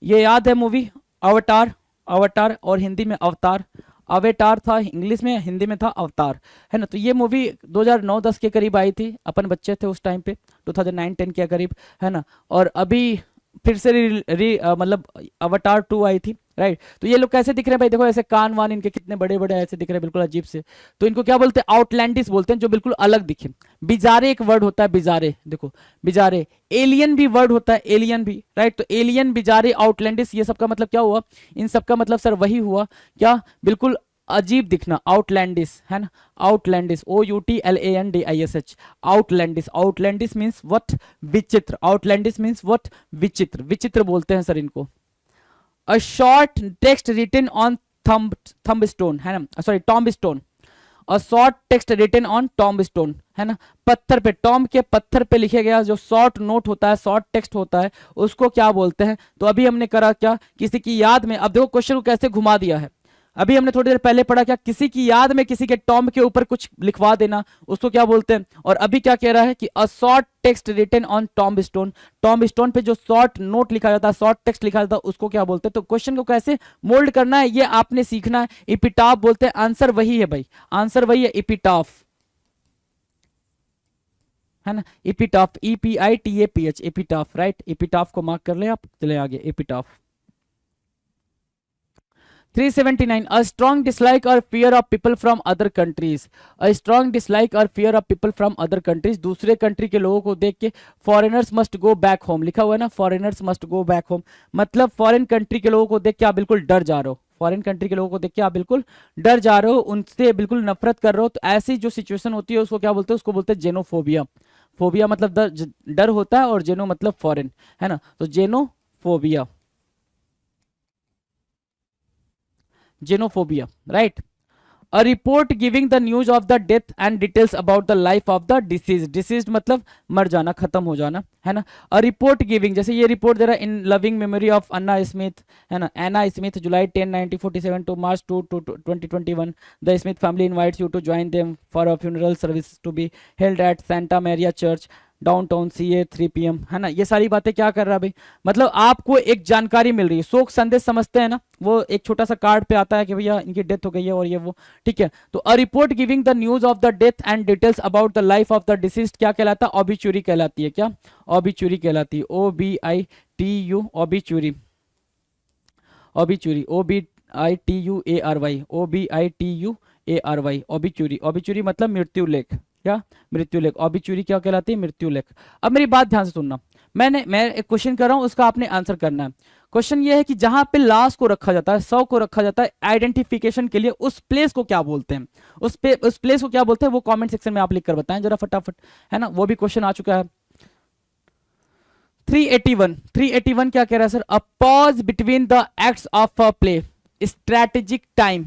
ये याद है मूवी अवतार, अवतार और हिंदी में अवतार, अवेटार था इंग्लिश में, हिंदी में था अवतार, है ना। तो ये मूवी 2009-10 के करीब आई थी, अपन बच्चे थे उस टाइम पे, 2009-10 के करीब, है ना। और अभी फिर से मतलब अवतार 2 आई थी, राइट। तो ये लोग कैसे दिख रहे हैं भाई, देखो ऐसे कान वान इनके कितने बड़े बड़े ऐसे दिख रहे हैं, बिल्कुल अजीब से। तो इनको क्या बोलते हैं, आउटलैंडिस बोलते हैं, जो बिल्कुल अलग दिखे। बिजारे एक वर्ड होता है, बिजारे, देखो बिजारे। एलियन भी वर्ड होता है, एलियन भी, राइट। तो एलियन, बिजारे, आउटलैंडिस, ये सब का मतलब क्या हुआ, इन सब का मतलब सर वही हुआ क्या, बिल्कुल अजीब दिखना, आउटलैंडिस, है ना। आउटलैंडिस, OUTLANDISH, आउटलैंडिस। आउटलैंडिस मीन्स व्हाट, विचित्र। आउटलैंडिस मीन्स व्हाट, विचित्र, विचित्र बोलते हैं सर इनको। A short text written on thumb stone, है ना, sorry tomb stone. A short text written on tomb stone, है ना, पत्थर पे, टॉम्ब के पत्थर पे लिखे गया जो शॉर्ट नोट होता है, शॉर्ट टेक्स्ट होता है, उसको क्या बोलते हैं। तो अभी हमने करा क्या, किसी की याद में, अब देखो क्वेश्चन को कैसे घुमा दिया है। अभी हमने थोड़ी देर पहले पढ़ा क्या, किसी की याद में किसी के टॉम्ब के ऊपर कुछ लिखवा देना, उसको क्या बोलते हैं। और अभी क्या कह रहा है कि a short text written on tomb stone, tomb stone पे जो शॉर्ट नोट लिखा जाता है, शॉर्ट टेक्स्ट लिखा जाता है, उसको क्या बोलते हैं। तो क्वेश्चन को कैसे मोल्ड करना है ये आपने सीखना है। एपिटाफ बोलते हैं, आंसर वही है भाई, आंसर वही है, एपिटाफ, है ना। Epitaph, EPITAPH, epitaph, right. Epitaph को मार्क कर ले आप, चले आगे, epitaph. 379 a strong dislike or fear of people from other countries, a strong dislike or fear of people from other countries, दूसरे कंट्री के लोगों को देख के foreigners must go back home लिखा हुआ है ना, foreigners must go back home, मतलब फॉरेन कंट्री के लोगों को देख के आप बिल्कुल डर जा रहे हो, फॉरेन कंट्री के लोगों को देख के आप बिल्कुल डर जा रहे हो, उनसे बिल्कुल नफरत कर रहे हो। तो ऐसी जो सिचुएशन होती है उसको क्या बोलते हैं, उसको बोलते हैं जेनोफोबिया। फोबिया मतलब डर होता है, और जेनो मतलब फॉरेन, है ना। तो xenophobia, xenophobia, right. A report giving the news of the death and details about the life of the disease, disease मतलब मर जाना, खत्म हो जाना, है ना। अ रिपोर्ट गिविंग, जैसे ये रिपोर्ट दे रहा है, in loving memory of Anna Smith, है ना, Anna Smith, July 10 1947 to March 2 2021, the Smith family invites you to join them for a funeral service to be held at Santa Maria church downtown CA 3 PM, है ना। ये सारी बातें क्या कर रहा है भाई, मतलब आपको एक जानकारी मिल रही है, शोक संदेश समझते हैं ना, वो एक छोटा सा कार्ड पे आता है कि भैया इनकी डेथ हो गई है और ये वो, ठीक है। तो a report giving the news of the death and details about the life of the deceased क्या कहलाता है, ऑबिचुरी कहलाती है। क्या, ऑबिचुरी कहलाती है, OBITU, obituary, obituary, OBITUARY, OBITUARY, obituary. Obituary मतलब मृत्यु लेख, क्या, मृत्यु लेख। ऑबिचुरी क्या कहलाती है, मृत्यु लेख। अब मेरी बात ध्यान से सुनना, मैं एक क्वेश्चन कर रहा हूं, उसका आपने आंसर करना है। क्वेश्चन ये है कि जहां पे लाश को रखा जाता है, शव को रखा जाता है आइडेंटिफिकेशन के लिए, उस प्लेस को क्या बोलते हैं, उस प्लेस को क्या बोलते हैं, वो कमेंट सेक्शन में आप लिख कर बताएं जरा फटाफट, है ना। वो भी क्वेश्चन आ चुका है। 381 क्या कह रहा है sir, a pause between the acts of a play, strategic time,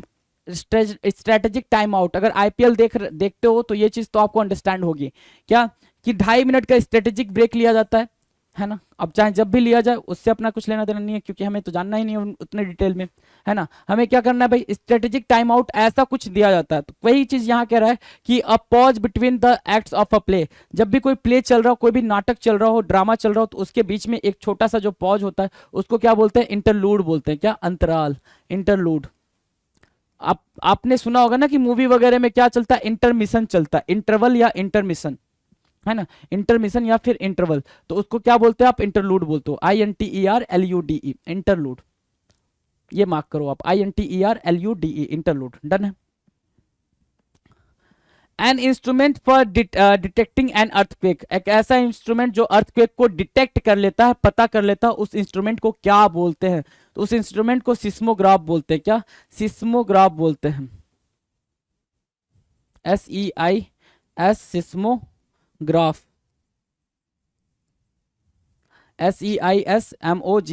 strategic time out. अगर IPL देखते हो तो ये चीज तो आपको अंडरस्टैंड होगी क्या, कि 2.5 मिनट का स्ट्रेटेजिक ब्रेक लिया जाता है, है ना। अब चाहे जब भी लिया जाए उससे अपना कुछ लेना देना नहीं है, क्योंकि हमें तो जानना ही नहीं है उतने डिटेल में, है ना। हमें क्या करना है भाई, स्ट्रेटेजिक टाइम आउट ऐसा कुछ दिया जाता है। तो वही चीज यहाँ कह रहा है कि a pause between the acts of a play, जब भी कोई प्ले चल रहा हो, कोई भी नाटक चल रहा हो, ड्रामा चल रहा हो, तो उसके बीच में एक छोटा सा जो पॉज होता है उसको क्या बोलते हैं, इंटरलूड बोलते हैं। क्या, अंतराल, इंटरलूड। आपने सुना होगा ना कि मूवी वगैरह में क्या चलता है, इंटरमिशन चलता है, इंटरवल या इंटरमिशन, है ना, इंटरमिशन या फिर इंटरवल, तो उसको क्या बोलते हैं आप, इंटरलूड बोलते हो, INTERLUDE, इंटरलूड। ये मार्क करो आप, INTERLUDE, इंटरलूड। डन है। An instrument for detecting an earthquake, एक ऐसा इंस्ट्रूमेंट जो अर्थक्वेक को डिटेक्ट कर लेता है, पता कर लेता है, उस इंस्ट्रूमेंट को क्या बोलते हैं, तो उस इंस्ट्रूमेंट को सिस्मोग्राफ बोलते हैं। क्या, सिस्मोग्राफ बोलते हैं, SEIS, सिस्मोग्राफ, SEISMOGRAPH,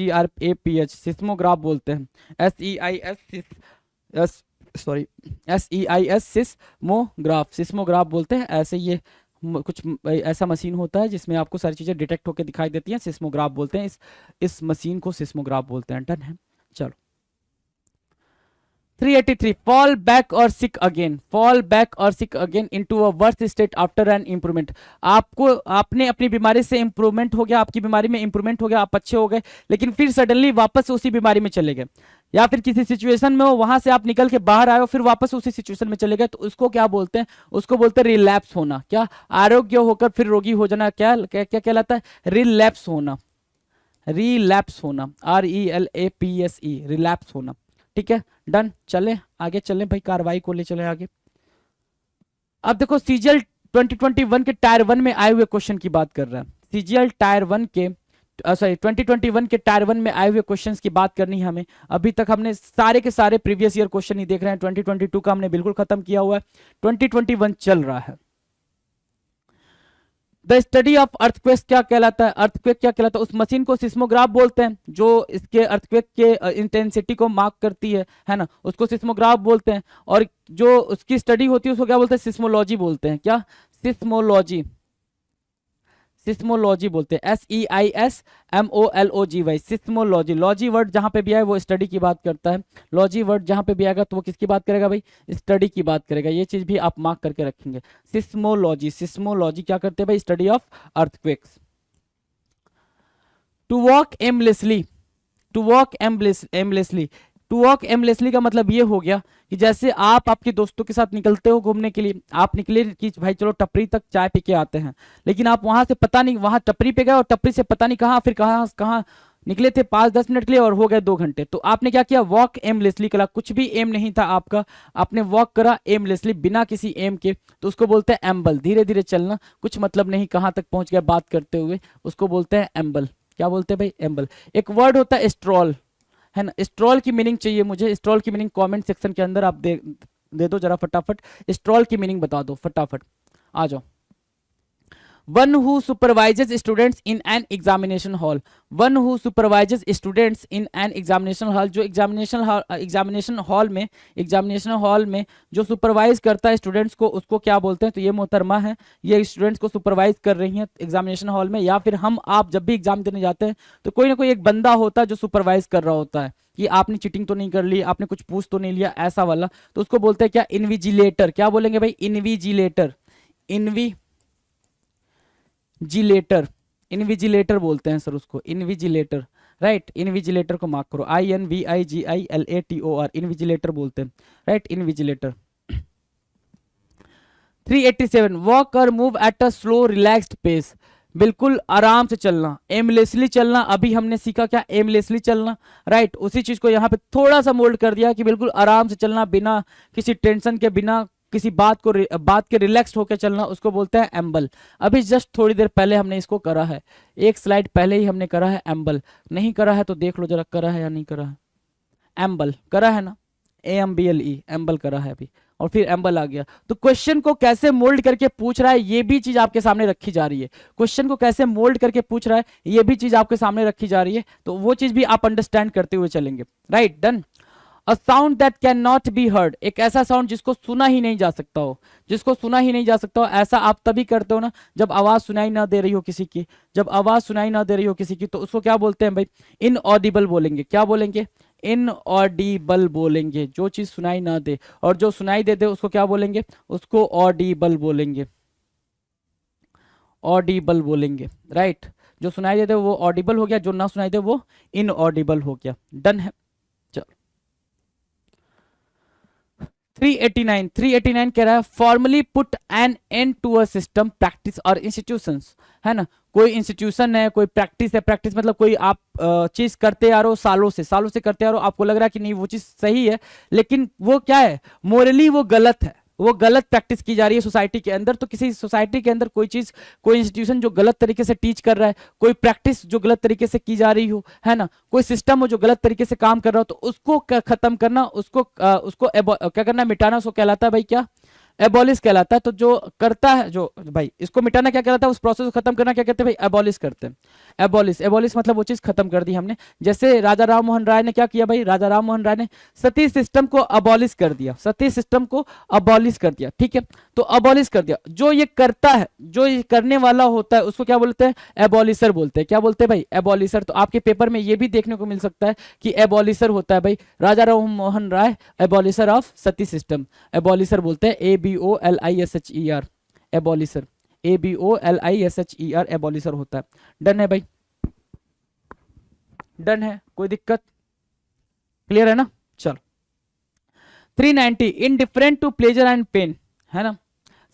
सिस्मोग्राफ बोलते हैं, SEIS सिस्मोग्राफ, सिस्मोग्राफ बोलते हैं। ऐसे ये कुछ ऐसा मशीन होता है जिसमें आपको सारी चीजें डिटेक्ट होकर दिखाई देती हैं, सिस्मोग्राफ बोलते हैं। इस मशीन को सिस्मोग्राफ बोलते हैं। डन है। चलो 383, फॉल बैक और सिक अगेन, फॉल बैक और sick again into a worst state after an improvement. आपने अपनी बीमारी से इंप्रूवमेंट हो गया, आपकी बीमारी में इंप्रूवमेंट हो गया, आप अच्छे हो गए, लेकिन फिर सडनली वापस उसी बीमारी में चले गए, या फिर किसी सिचुएशन में हो, वहां से आप निकल के बाहर आए हो, फिर वापस उसी सिचुएशन में चले गए, तो उसको क्या बोलते हैं, उसको बोलते हैं रिलैप्स होना। क्या, आरोग्य होकर फिर रोगी हो जाना, क्या क्या क्या कहलाता है, रिलैप्स होना, रिलैप्स होना, RELAPSE, रिलैप्स होना। ठीक है, डन। चले आगे, चले भाई, कार्रवाई को ले चले आगे। अब देखो सीजीएल 2021 के टायर 1 में आए हुए क्वेश्चन की बात कर रहा है। सीजीएल टायर 1 के 2021 के टायर 1 में आए हुए क्वेश्चंस की बात करनी है हमें। अभी तक हमने सारे के सारे प्रीवियस ईयर क्वेश्चन ही देख रहे हैं। 2022 का हमने बिल्कुल खत्म किया हुआ है, 2021 चल रहा है। द स्टडी ऑफ अर्थक्वेक क्या कहलाता है, अर्थक्वेक क्या कहलाता है, उस मशीन को सिस्मोग्राफ बोलते हैं जो इसके अर्थक्वेक के इंटेंसिटी को मार्क करती है ना, उसको सिस्मोग्राफ बोलते हैं। और जो उसकी स्टडी होती है उसको क्या बोलते हैं, सिस्मोलॉजी बोलते हैं। क्या, सिस्मोलॉजी, सिस्मोलॉजी बोलते हैं, SEISMOLOGY, सिस्मोलॉजी। लॉजी वर्ड जहां पे भी आए वो स्टडी की बात करता है, लॉजी वर्ड जहां पे भी आएगा तो वो किसकी बात करेगा भाई, स्टडी की बात करेगा। ये चीज भी आप मार्क करके रखेंगे, सिस्मोलॉजी। सिस्मोलॉजी क्या करते हैं भाई, study of earthquakes. To walk aimlessly, to walk aimlessly, to walk aimlessly का मतलब ये हो गया कि जैसे आप आपके दोस्तों के साथ निकलते हो घूमने के लिए, आप निकले कि भाई चलो टपरी तक चाय पी के आते हैं, लेकिन आप वहां से पता नहीं, वहां टपरी पे गए और टपरी से पता नहीं कहां, फिर कहां निकले थे 5-10 मिनट के लिए और हो गए 2 घंटे। तो आपने क्या किया, वॉक एमलेसली करा, कुछ भी एम नहीं था आपका, आपने वॉक करा एमलेसली, बिना किसी एम के, तो उसको बोलते हैं एम्बल। धीरे धीरे चलना, कुछ मतलब नहीं कहां तक पहुंच गए बात करते हुए, उसको बोलते हैं एम्बल। क्या बोलते हैं भाई, एम्बल। एक वर्ड होता है स्ट्रॉल, है ना, स्ट्रॉल की मीनिंग चाहिए मुझे, स्ट्रॉल की मीनिंग कमेंट सेक्शन के अंदर आप दे दो जरा फटाफट, स्ट्रॉल की मीनिंग बता दो फटाफट, आ जाओ। One who supervises students in an examination hall, one who supervises students in an examination hall, जो एग्जामिनेशन हॉल में जो सुपरवाइज करता है स्टूडेंट्स को, उसको क्या बोलते हैं, तो ये मोहतरमा है, ये स्टूडेंट्स को सुपरवाइज कर रही हैं एग्जामिनेशन हॉल में। या फिर हम आप जब भी एग्जाम देने जाते हैं तो कोई ना कोई एक बंदा होता है जो सुपरवाइज कर रहा होता है कि आपने चीटिंग तो नहीं कर ली, आपने कुछ पूछ तो नहीं लिया, ऐसा वाला, तो उसको बोलते हैं क्या, इन्विजिलेटर। क्या बोलेंगे भाई, इन्विजिलेटर, इन्विजिलेटर, इन्विजिलेटर बोलते हैं सर उसको, इन्विजिलेटर, राइट। इन्विजिलेटर को मार्क करो, INVIGILATOR, इन्विजिलेटर बोलते हैं, राइट, इन्विजिलेटर। 387, वॉक और move at a slow relaxed pace, बिल्कुल आराम से चलना, एमलेसली चलना। अभी हमने सीखा क्या, एमलेसली चलना, राइट। उसी चीज को यहाँ पे थोड़ा सा मोल्ड कर दिया कि बिल्कुल आराम से चलना, बिना किसी टेंशन के, बिना किसी बात के रिलैक्स होकर चलना, उसको बोलते हैं एम्बल। अभी जस्ट थोड़ी देर पहले हमने इसको करा है, एक स्लाइड पहले ही हमने करा है एम्बल। नहीं करा है तो देख लो जरा, करा है या नहीं करा है, एम्बल करा है ना, AMBLE, एम्बल करा है अभी, और फिर एम्बल आ गया। तो क्वेश्चन को कैसे मोल्ड करके पूछ रहा है ये भी चीज आपके सामने रखी जा रही है, क्वेश्चन को कैसे मोल्ड करके पूछ रहा है ये भी चीज आपके सामने रखी जा रही है, तो वो चीज भी आप अंडरस्टैंड करते हुए चलेंगे, right, done. A sound that can not be heard, एक ऐसा साउंड जिसको सुना ही नहीं जा सकता हो, जिसको सुना ही नहीं जा सकता हो। ऐसा आप तभी करते हो ना जब आवाज सुनाई ना दे रही हो किसी की, जब आवाज सुनाई ना दे रही हो किसी की, तो उसको क्या बोलते हैं भाई? इनऑडिबल बोलेंगे। क्या बोलेंगे? इनऑडिबल बोलेंगे, जो चीज सुनाई ना दे। और जो सुनाई दे दे उसको क्या बोलेंगे? उसको ऑडिबल बोलेंगे, ऑडिबल बोलेंगे, राइट। जो सुनाई दे दे वो ऑडिबल हो गया, जो ना सुनाई दे वो इनऑडिबल हो गया। डन है। चलो 389 कह रहा है formally put an end to a system, practice और इंस्टीट्यूशंस, है ना। कोई इंस्टीट्यूशन है, कोई प्रैक्टिस है, प्रैक्टिस मतलब कोई आप चीज करते आ रहे हो सालों से करते आ रहे हो, आपको लग रहा है कि नहीं वो चीज सही है, लेकिन वो क्या है, मोरली वो गलत है, वो गलत प्रैक्टिस की जा रही है सोसाइटी के अंदर। तो किसी सोसाइटी के अंदर कोई चीज, कोई इंस्टीट्यूशन जो गलत तरीके से टीच कर रहा है, कोई प्रैक्टिस जो गलत तरीके से की जा रही हो, है ना, कोई सिस्टम हो जो गलत तरीके से काम कर रहा हो, तो उसको खत्म करना, उसको क्या करना, मिटाना, उसको कहलाता है भाई क्या? एबॉलिश कहलाता है। तो जो करता है, जो भाई इसको मिटाना क्या कहलाता है? उस प्रोसेस को खत्म करना क्या कहते हैं भाई? एबॉलिश करते हैं। एबॉलिश मतलब वो चीज खत्म कर दी हमने। जैसे राजा राम मोहन राय ने क्या किया भाई? राजा राम मोहन राय ने सती सिस्टम को अबॉलिश कर दिया, सती सिस्टम को अबॉलिश कर दिया, ठीक है। तो अबॉलिश कर दिया। जो ये करता है, जो ये करने वाला होता है, उसको क्या बोलते हैं? एबॉलिशर बोलते हैं। क्या बोलते हैं भाई? एबॉलिशर। तो आपके पेपर में ये भी देखने को मिल सकता है कि एबॉलिशर होता है भाई राजा Ram Mohan Roy, एबॉलिशर of Sati system, एबॉलिशर बोलते हैं, ABOLISHER, एबॉलिशर, ABOLISHER, एबॉलिशर होता है। डन है भाई? डन है? कोई दिक्कत? क्लियर है ना? चलो 390 indifferent to pleasure and pain, है ना।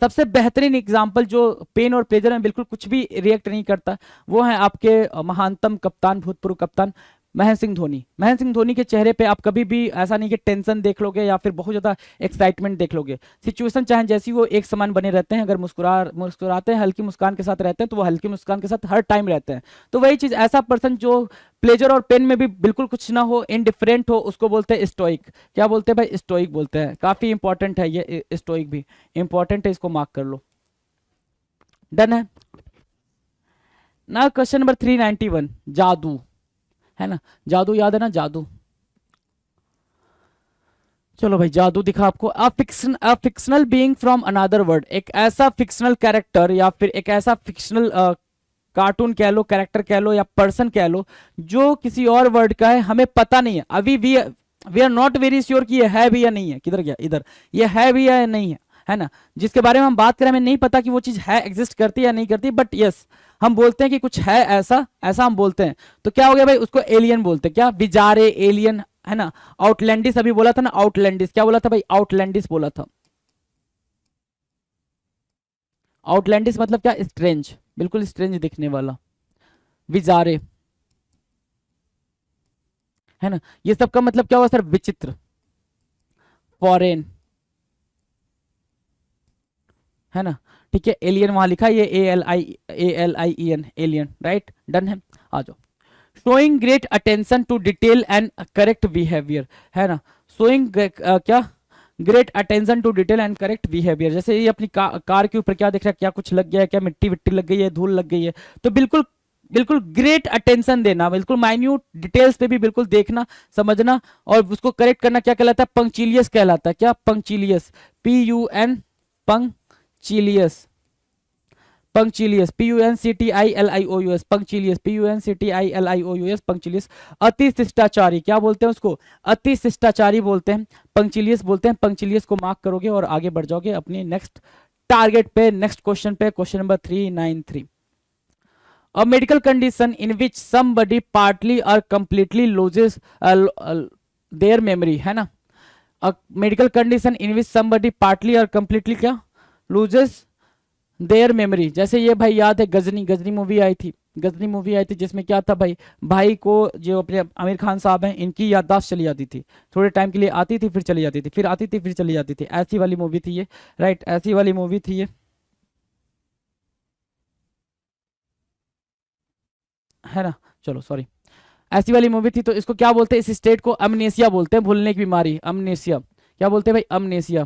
सबसे बेहतरीन एग्जाम्पल जो पेन और प्लेजर में बिल्कुल कुछ भी रिएक्ट नहीं करता, वो है आपके महानतम कप्तान, भूतपूर्व कप्तान महेंद्र सिंह धोनी। महेंद्र सिंह धोनी के चेहरे पे आप कभी भी ऐसा नहीं कि टेंशन देख लोगे या फिर बहुत ज्यादा एक्साइटमेंट देख लोगे। सिचुएशन चाहे जैसी वो एक समान बने रहते हैं। अगर मुस्कुराते हैं, हल्की मुस्कान के साथ रहते हैं, तो वो हल्की मुस्कान के साथ हर टाइम रहते हैं। तो वही चीज, ऐसा पर्सन जो प्लेजर और पेन में भी बिल्कुल कुछ ना हो, इनडिफरेंट हो, उसको बोलते हैं स्टोइक। क्या बोलते हैं भाई? स्टोइक बोलते हैं। काफी इंपॉर्टेंट है ये, स्टोइक भी इंपॉर्टेंट है, इसको मार्क कर लो। डन है ना। क्वेश्चन नंबर 391, जादू, है ना। जादू याद है ना? जादू, चलो भाई जादू दिखा आपको। A fictional being from another world, एक ऐसा फिक्शनल कैरेक्टर या फिर एक ऐसा फिक्शनल कार्टून कह लो, कैरेक्टर कह लो या पर्सन कह लो, जो किसी और वर्ल्ड का है, हमें पता नहीं है अभी। We are not very sure कि ये है भी या नहीं है। किधर गया? इधर। ये है भी या नहीं है ना। जिसके बारे में हम बात करें, हमें नहीं पता कि वो चीज है, एग्जिस्ट करती है या नहीं करती, बट यस हम बोलते हैं कि कुछ है ऐसा, ऐसा हम बोलते हैं। तो क्या हो गया भाई? उसको एलियन बोलते हैं। क्या? विजारे, एलियन, है ना। आउटलैंडिस अभी बोला था ना, आउटलैंडिस। क्या बोला था भाई? आउटलैंडिस बोला था। आउटलैंडिस मतलब क्या? स्ट्रेंज, बिल्कुल स्ट्रेंज दिखने वाला। विजारे, है ना। ये सब का मतलब क्या हुआ सर? विचित्र, फॉरेन, है ना। ठीक है। एलियन वहां लिखा है, ये ALIEN, एलियन, राइट। डन है। आ जाओ। Showing great attention to detail and correct behaviour, है ना। शोइंग क्या? Great attention to detail and correct behaviour. जैसे ये अपनी कार के ऊपर क्या देख रहा है? क्या कुछ लग गया है? क्या मिट्टी विट्टी लग गई है? धूल लग गई है? तो बिल्कुल बिल्कुल ग्रेट अटेंशन देना, बिल्कुल माइन्यूट डिटेल्स पे भी बिल्कुल देखना, समझना और उसको करेक्ट करना, क्या कहलाता है? पंक्चुलियस कहलाता है। क्या? पंक्चुलियस, PUN, पंक्चुलियस, पंक्चुलियस, PUNCTILIOUS, पंक्चुलियस, PUNCTILIOUS, पंक्चुलियस। अति शिष्टाचारी, क्या बोलते हैं उसको? अति शिष्टाचारी बोलते हैं, पंक्चुलियस बोलते हैं। पंक्चुलियस को मार्क करोगे और आगे बढ़ जाओगे अपने नेक्स्ट टारगेट पे, नेक्स्ट क्वेश्चन पे। Question number 393, a medical condition in which somebody partly or completely loses their memory, है ना। a medical condition in which somebody partly or completely क्या? loses their memory। जैसे ये भाई याद है गजनी, गजनी मूवी आई थी, गजनी मूवी आई थी जिसमें क्या था भाई? भाई को, जो अपने आमिर खान साहब हैं, इनकी याददाश्त चली जाती थी, थोड़े टाइम के लिए आती थी फिर चली जाती थी, फिर आती थी फिर चली जाती थी। ऐसी वाली मूवी थी ये, राइट, ऐसी वाली मूवी थी ये, है ना। चलो सॉरी, ऐसी वाली मूवी थी। तो इसको क्या बोलते हैं? इस स्टेट को अमनेसिया बोलते हैं, भूलने की बीमारी, अमनेसिया। क्या बोलते हैं भाई? अमनेसिया,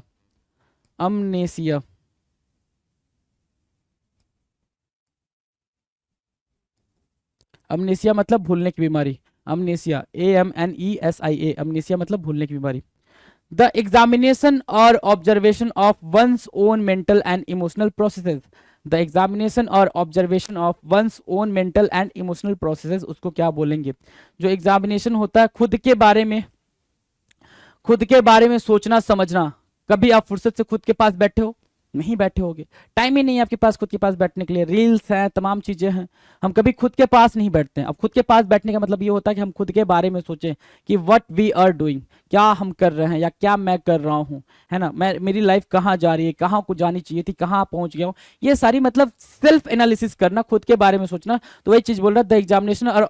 अमनेसिया, अमनेसिया मतलब भूलने की बीमारी। अमनेसिया, AMNESIA, अमनेसिया मतलब भूलने की बीमारी। द एग्जामिनेशन और observation of one's own mental and emotional processes, the examination और observation of one's own mental and emotional processes, उसको क्या बोलेंगे? जो एग्जामिनेशन होता है खुद के बारे में, खुद के बारे में सोचना समझना। कभी आप फुर्सत से खुद के पास बैठे हो? नहीं बैठे होगे, टाइम ही नहीं है आपके पास खुद के पास बैठने के लिए, रील्स हैं, तमाम चीजें हैं, हम कभी खुद के पास नहीं बैठते हैं। अब खुद के पास बैठने का मतलब ये होता है कि हम खुद के बारे में सोचें कि व्हाट वी आर डूइंग, क्या हम कर रहे हैं या क्या मैं कर रहा हूँ, है ना, मैं मेरी लाइफ कहाँ जा रही है, कहाँ को जानी चाहिए थी, कहाँ पहुंच गया हूँ, ये सारी मतलब सेल्फ एनालिसिस करना, खुद के बारे में सोचना। तो वही चीज बोल रहा है, द एग्जामिनेशन और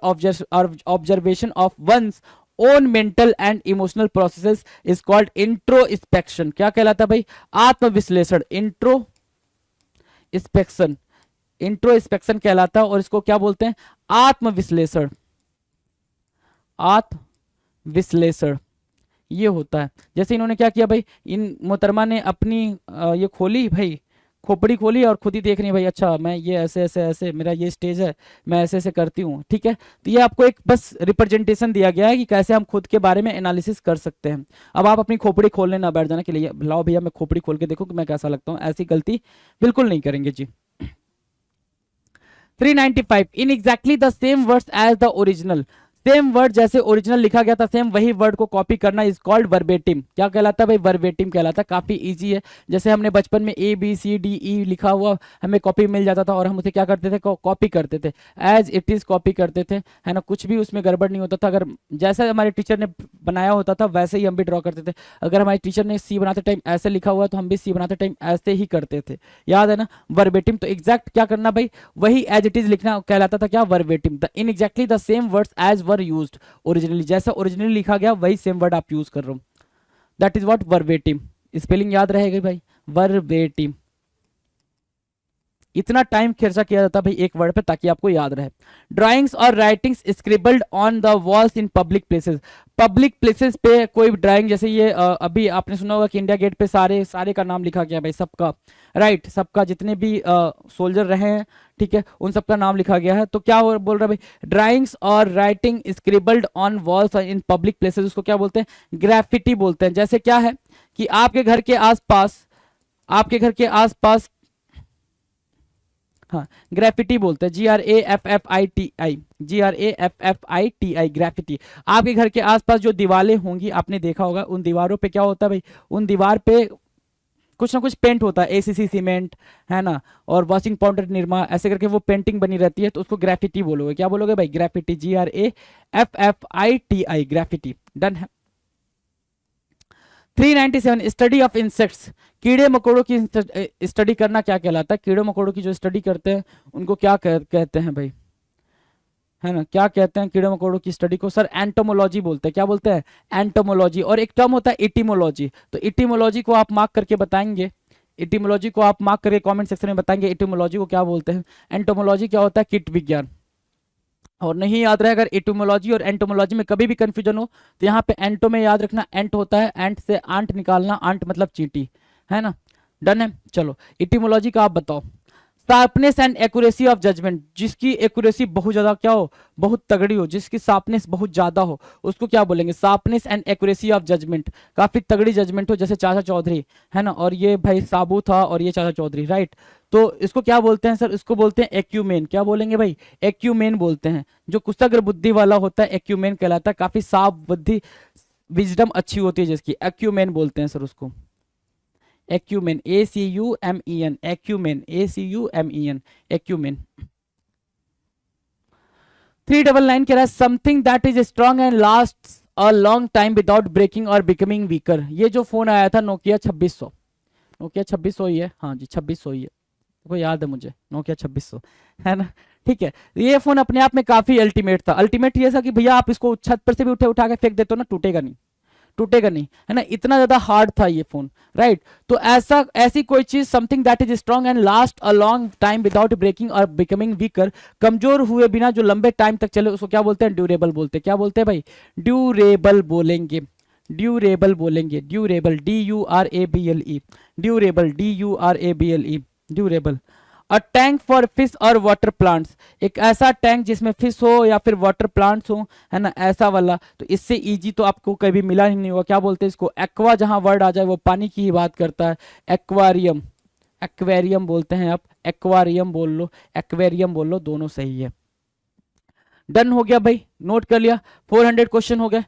observation of one's own mental and emotional processes is called introspection. क्या कहलाता है भाई? आत्मविश्लेषण, इंट्रोस्पेक्शन, इंट्रोस्पेक्शन कहलाता है। और इसको क्या बोलते हैं? आत्मविश्लेषण, आत्मविश्लेषण ये होता है। जैसे इन्होंने क्या किया भाई, इन मोहतरमा ने अपनी ये खोली भाई, खोपड़ी खोली और खुद ही देख रही है भाई, अच्छा मैं ये ऐसे ऐसे ऐसे, मेरा ये स्टेज है, मैं ऐसे ऐसे करती हूँ, ठीक है। तो ये आपको एक बस रिप्रेजेंटेशन दिया गया है कि कैसे हम खुद के बारे में एनालिसिस कर सकते हैं। अब आप अपनी खोपड़ी खोलने ना बैठ जाना कि लिए लाओ भैया मैं खोपड़ी खोल के देखो कि मैं कैसा लगता हूँ, ऐसी गलती बिल्कुल नहीं करेंगे जी। 395 in exactly the same words as the original, same word जैसे ओरिजिनल लिखा गया था सेम वही वर्ड को कॉपी करना इज कॉल्ड वर्बेटिम। क्या कहलाता है भाई? वर्बेटिम कहलाता है। काफी इजी है। जैसे हमने बचपन में ABCDE लिखा हुआ हमें कॉपी मिल जाता था और हम उसे क्या करते थे? कॉपी करते थे, एज इट इज कॉपी करते थे, है ना, कुछ भी उसमें गड़बड़ नहीं होता था। अगर जैसा हमारे टीचर ने बनाया होता था वैसे ही हम भी ड्रॉ करते थे। अगर हमारे टीचर ने C बनाते टाइम ऐसे लिखा हुआ तो हम भी C बनाते टाइम ऐसे ही करते थे, याद है ना, वर्बेटिम। तो एग्जैक्ट क्या करना भाई? वही एज इट इज लिखना कहलाता था क्या? Verbatim. The in exactly the same words as were used originally, जैसा ओरिजिनली लिखा गया वही सेम वर्ड आप यूज कर रहे हो, that is what verbatim. Spelling याद रहेगा भाई, वर्बेटिम। इतना टाइम खर्चा किया जाता है भाई एक वर्ड पे ताकि आपको याद रहे। ड्राइंग्स और writings scribbled on the walls in public places, public places पे कोई ड्राइंग, जैसे ये अभी आपने सुना होगा कि इंडिया गेट पे सारे का नाम लिखा गया भाई, सबका, राइट, सबका जितने भी सोल्जर रहे हैं, ठीक है, उन सबका नाम लिखा गया है। तो क्या बोल रहा है भाई? ड्राइंग्स और writing scribbled on walls in public places, उसको क्या बोलते हैं? ग्राफिटी बोलते हैं। जैसे क्या है कि आपके घर के आसपास, आपके घर के आसपास, हाँ, ग्राफिटी बोलते हैं, GRAFFITI, GRAFFITI, ग्राफिटी। आपके घर के आसपास जो दीवारें होंगी आपने देखा होगा, उन दीवारों पे क्या होता है भाई? उन दीवार पे कुछ ना कुछ पेंट होता है, ACC सीमेंट, है ना, और वॉशिंग पाउडर निरमा, ऐसे करके वो पेंटिंग बनी रहती है, तो उसको ग्राफिटी बोलोगे। क्या बोलोगे भाई? Graffiti, GRAFFITI, graffiti. डन है। 397 स्टडी ऑफ इंसेक्ट्स, कीड़े मकोड़ों की स्टडी करना क्या कहलाता है? कीड़े मकोड़ों की जो स्टडी करते हैं उनको क्या कहते हैं भाई, है ना, क्या कहते हैं कीड़े मकोड़ों की स्टडी को? सर एंटोमोलॉजी बोलते हैं। क्या बोलते हैं? एंटोमोलॉजी। और एक टर्म होता है इटिमोलॉजी, तो इटिमोलॉजी को आप मार्क करके बताएंगे, इटिमोलॉजी को आप मार्क करके कमेंट सेक्शन में बताएंगे इटिमोलॉजी को क्या बोलते हैं। एंटोमोलॉजी क्या होता है? कीट विज्ञान। और नहीं याद रहे अगर इटोमोलॉजी और एंटोमोलॉजी में कभी भी कंफ्यूजन हो तो यहाँ पे एंटो में याद रखना, एंट होता है, एंट से आंट निकालना, आंट मतलब चींटी, है ना। डन है। चलो इटिमोलॉजी का आप बताओ। Sharpness and accuracy of judgement, जिसकी एक्यूरेसी बहुत ज्यादा क्या हो? बहुत तगड़ी हो, जिसकी शार्पनेस बहुत ज्यादा हो, उसको क्या बोलेंगे? Sharpness and accuracy of judgement, काफी तगड़ी जजमेंट हो, जैसे चाचा चौधरी, है ना, और ये भाई साबू था और ये चाचा चौधरी, राइट। तो इसको क्या बोलते हैं सर? इसको बोलते हैं एक्यूमेन। क्या बोलेंगे भाई? एक्यूमेन बोलते हैं। जो कुशग्र बुद्धि वाला होता है एक्यूमेन कहलाता है, काफी साफ बुद्धि, विजडम अच्छी होती है जिसकी, एक्यूमेन बोलते हैं सर उसको। Acumen, ACUMEN, acumen, ACUMEN, acumen. 399 कह रहा है something that is strong and last a long time without breaking और बिकमिंग वीकर। ये जो फोन आया था नोकिया 2600, नोकिया 2600 ही है, हाँ जी 2600 ही है, को याद है मुझे, नोकिया 2600, है ना, ठीक है। ये फोन अपने आप में काफी अल्टीमेट था। अल्टीमेट ये था कि भैया आप इसको छत पर से भी उठा के फेंक देते हो ना, टूटेगा नहीं, टूटेगा नहीं, है ना, इतना ज्यादा हार्ड था ये फोन, राइट। तो ऐसी कोई चीज, something that is strong and last a long time without breaking और बिकमिंग वीकर, कमजोर हुए बिना जो लंबे टाइम तक चले, उसको क्या बोलते हैं? ड्यूरेबल बोलते हैं। क्या बोलते हैं भाई? ड्यूरेबल बोलेंगे, ड्यूरेबल बोलेंगे, durable, DURABLE, durable, DURABLE, durable. A tank for fish और वाटर प्लांट्स, एक ऐसा टैंक जिसमें फिश हो या फिर वाटर प्लांट्स हो, है ना, ऐसा वाला। तो इससे इजी तो आपको कभी मिला ही नहीं होगा। क्या बोलते हैं इसको? एक्वा, जहां वर्ड आ जाए वो पानी की ही बात करता है। एक्वारियम, एक्वेरियम बोलते हैं आप, एक्वारियम बोल लो, एक्वेरियम बोल लो, दोनों सही है। डन हो गया भाई, नोट कर लिया, 400 क्वेश्चन हो गए।